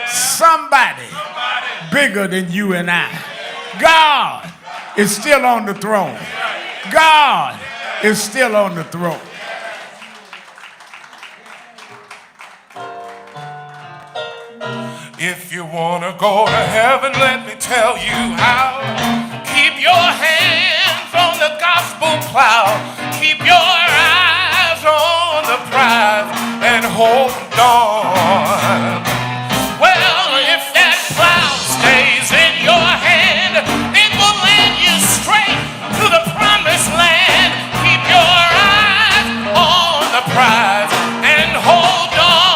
Somebody bigger than you and I. God is still on the throne. God is still on the throne. If you want to go to heaven, let me tell you how. Keep your hands on the gospel plow. Keep your eyes on the prize and hold on. Well, if that plow stays in your hand, it will lead you straight to the promised land. Keep your eyes on the prize and hold on.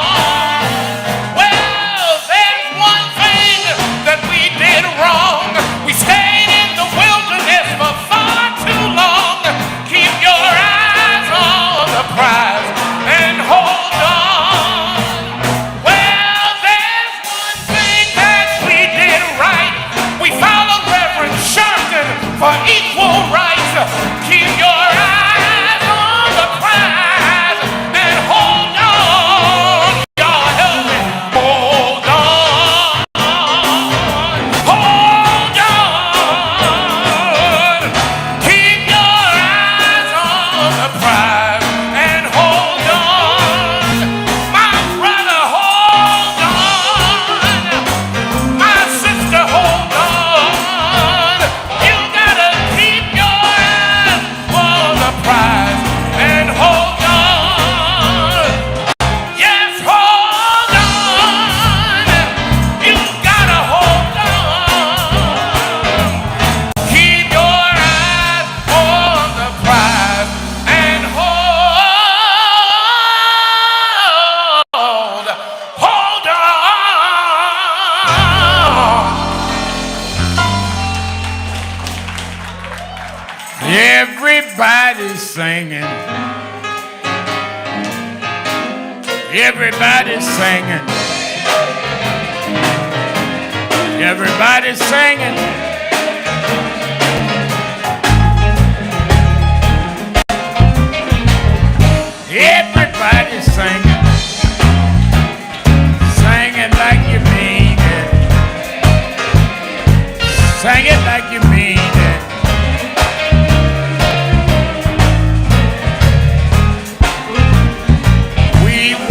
Wrong. We stayed in the wilderness for far too long. Keep your eyes on the prize and hold on. Well, there's one thing that we did right. We followed Reverend Sharpton for equal rights. Keep your eyes on the prize and hold on. Y'all help me. Hold on. Everybody's singing. Everybody's singing. Everybody's singing. Everybody's singing. Singing like you mean it. Sing it like you mean it.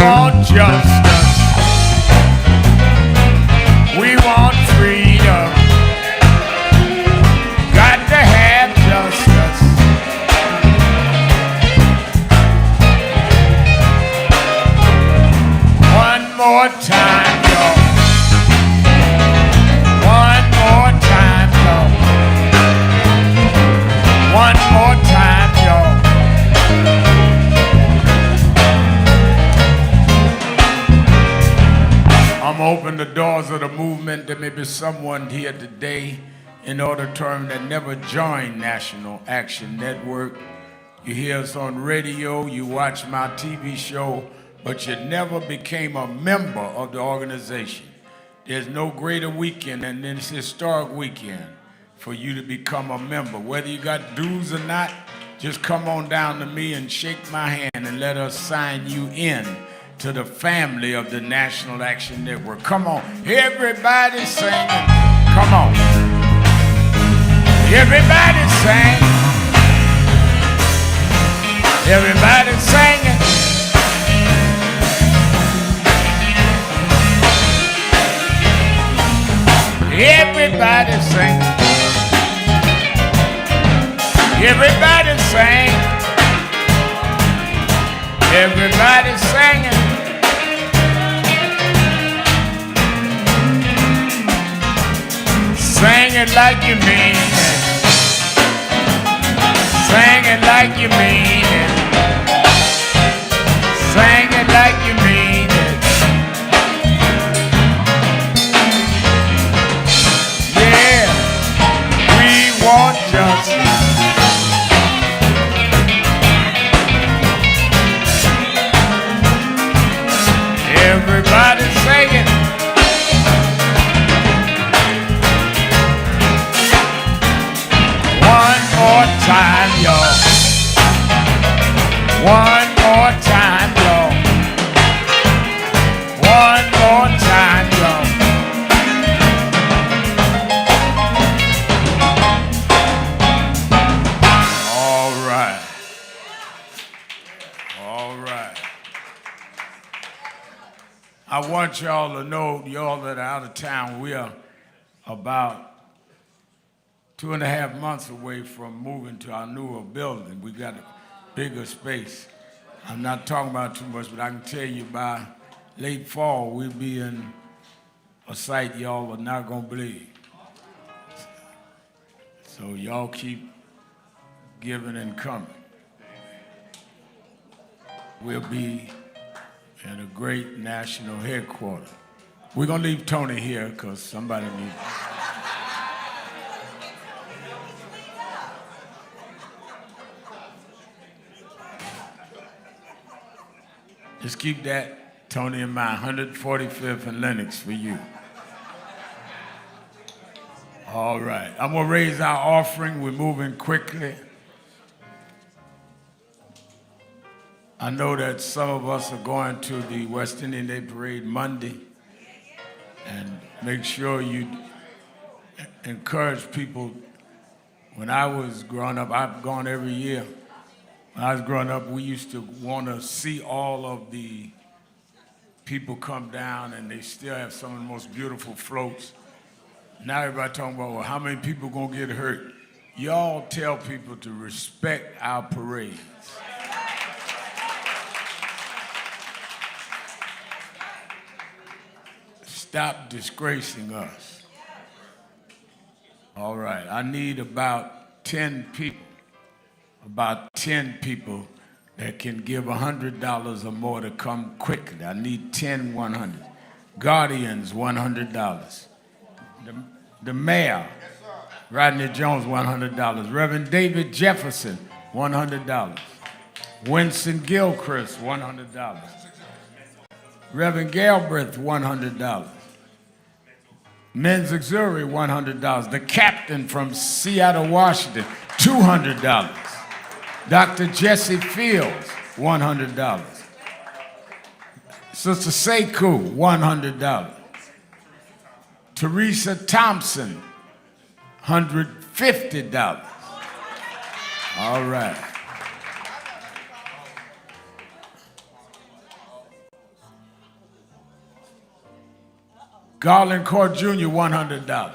Want justice. We want freedom. Got to have justice. One more more time, y'all. One more time, y'all. One more time, y'all. I'm opening the doors of the movement. There may be someone here today in the auditorium that never joined National Action Network. You hear us on radio, you watch my TV show, but you never became a member of the organization. There's no greater weekend than this historic weekend for you to become a member. Whether you got dues or not, just come on down to me and shake my hand and let us sign you in to the family of the National Action Network. Come on, everybody singing. Come on. Everybody sing. Everybody singing. Everybody sing. Everybody sing. Everybody singing. Sing it like you mean it. Sing it like you mean it. Sing it like you mean it. Yeah, we want justice. Everybody sing it. One more time, y'all. One more time, y'all. One more time, y'all. All right. All right. I want y'all to know, y'all that are out of town, we are about 2.5 months away from moving to our newer building. We got a bigger space. I'm not talking about too much, but I can tell you by late fall, we'll be in a site y'all are not gonna believe. So y'all keep giving and coming. We'll be in a great national headquarters. We're gonna leave Tony here because somebody needs. Just keep that, Tony, in mind. 145th and Lenox for you. All right. I'm going to raise our offering. We're moving quickly. I know that some of us are going to the West Indian Day Parade Monday. And make sure you encourage people. When I was growing up, I've gone every year. When I was growing up, we used to want to see all of the people come down, and they still have some of the most beautiful floats. Now everybody talking about, well, how many people gonna get hurt? Y'all tell people to respect our parades. Stop disgracing us. All right, I need about 10 people. About 10 people that can give $100 or more to come quickly. I need 10 100. Guardians, $100. The mayor, Rodney Jones, $100. Reverend David Jefferson, $100. Winston Gilchrist, $100. Reverend Galbraith, $100. Men's Auxiliary, $100. The captain from Seattle, Washington, $200. Dr. Jesse Fields, $100. Sister Sekou, $100. Teresa Thompson, $150. All right. Garland Court Jr., $100.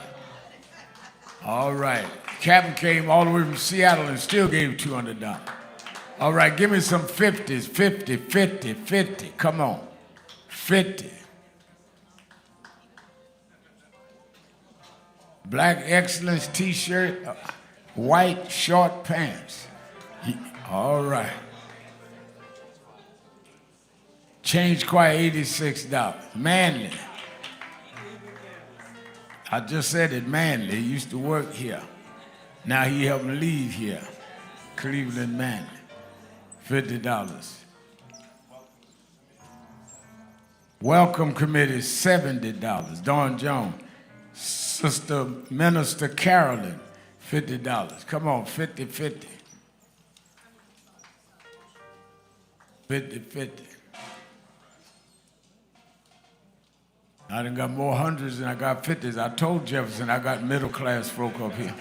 All right. Captain came all the way from Seattle and still gave $200. All right, give me some 50s, 50, 50, 50. Come on. 50. Black excellence t-shirt, white short pants. All right. Change choir, $86. Manly. I just said it, Manly. He used to work here. Now he helped me leave here. Cleveland Manly. $50. Welcome committee, $70. Dawn Jones. Sister Minister Carolyn, $50. Come on, 50-50. 50-50. I done got more hundreds than I got 50s. I told Jefferson I got middle class folk up here.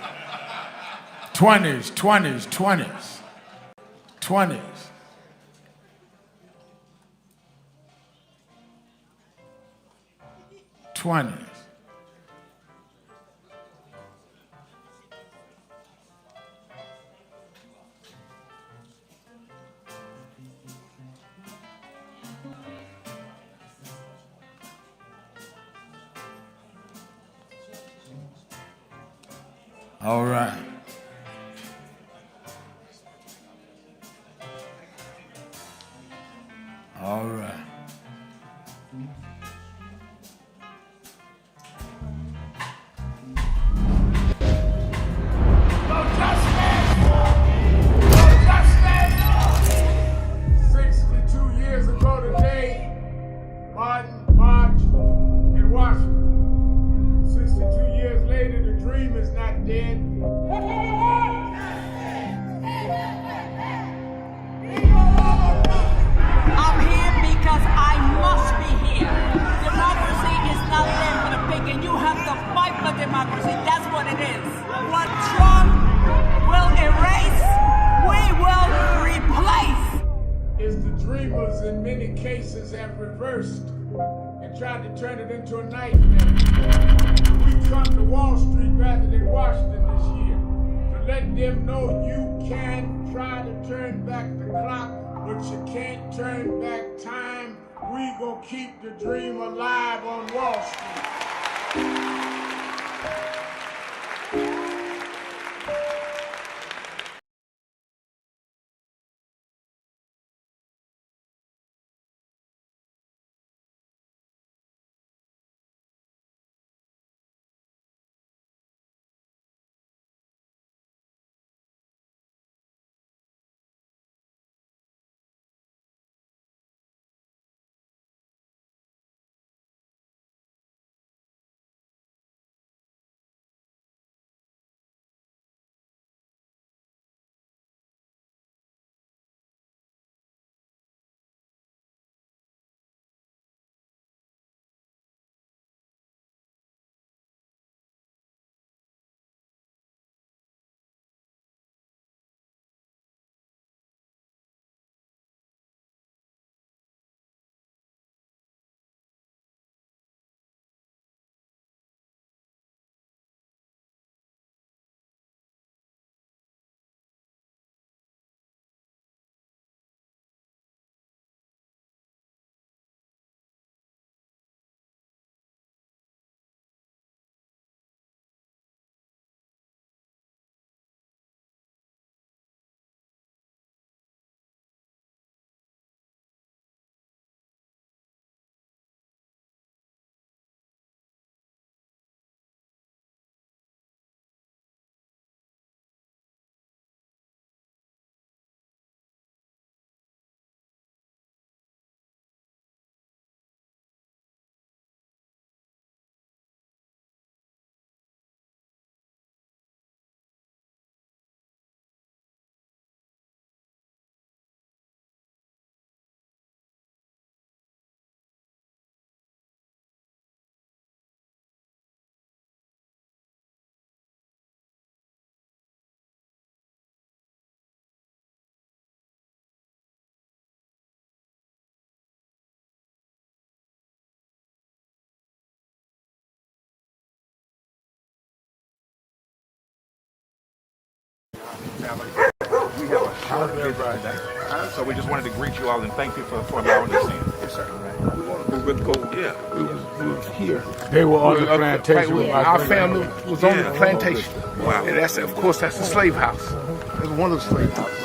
20s, 20s, 20s. 20s. $20s. All right. All right. No justice! No justice! 62 years ago today, Martin marched in Washington. 62 years later, the dream is not dead. I'm here because I must be here. Democracy is not there for the pig, and you have to fight for democracy. That's what it is. What Trump will erase, we will replace. Is the dreamers in many cases have reversed and tried to turn it into a nightmare. We come to Wall Street rather than Washington this year to let them know you can try to turn back the clock, but you can't turn back time. We gonna keep the dream alive on Wall Street. We have a short visit today, so we just wanted to greet you all and thank you for allowing us in. Yes, sir. with gold. Yeah. We was here. They were on the plantation. Right, our family was on the plantation. Wow. And that's, of course, that's the slave house. It was one of the slave houses.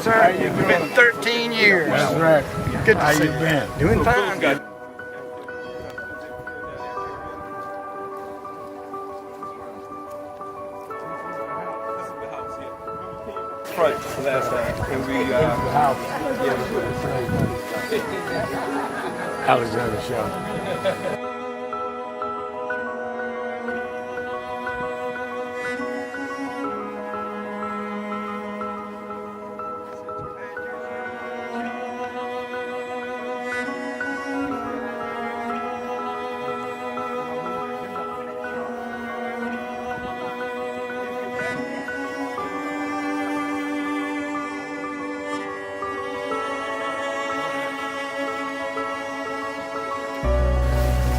Sir, it's been 13 years. That's right. Good to see you. Been? Doing fine. Last time. And we, Alexander Sharpton.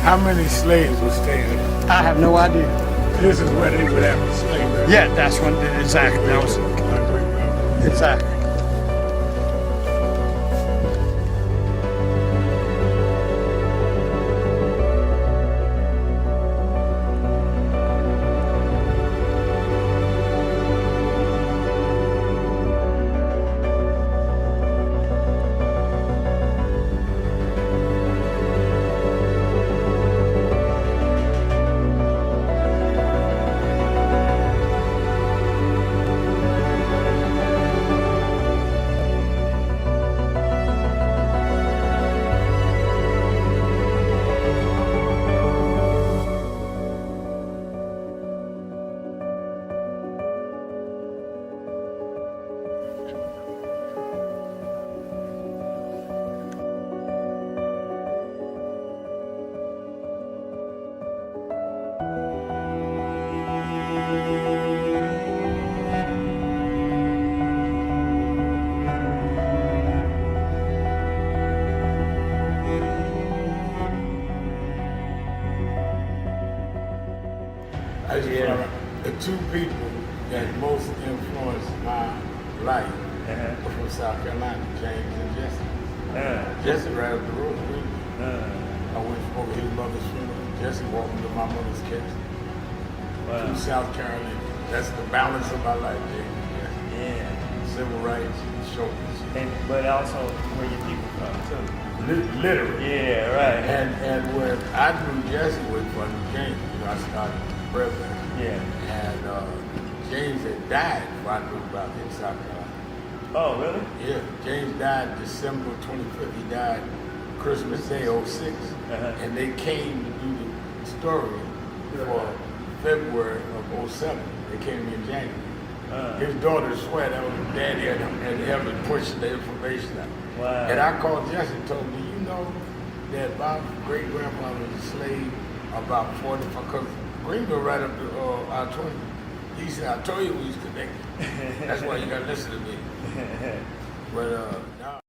How many slaves were staying there? I have no idea. This is where they would have a slave. Yeah, that's when, exactly, that was, exactly. The two people that most influenced my life were from South Carolina, James and Jesse. Jesse right up the road with me. I went over his mother's funeral. Jesse walked into my mother's casket. Wow. To South Carolina. That's the balance of my life, James. Yeah. Civil rights, shoulders. But also where your people from too. Literally. Yeah, right. And when I knew Jesse was from James, you know, I started Reverend. Yeah. And James had died before I knew about him in South Carolina. Oh, really? Yeah. James died December 25th. He died Christmas Day, 06. And they came to do the story for February of 07. They came to me in January. His daughter swear that was his daddy had helped him push the information out. Wow. And I called Jesse and told him, do you know that my great-grandfather was a slave about 45, because Greenville right up to I-20. He said, I told you we was connected. That's why you got to listen to me. But, no.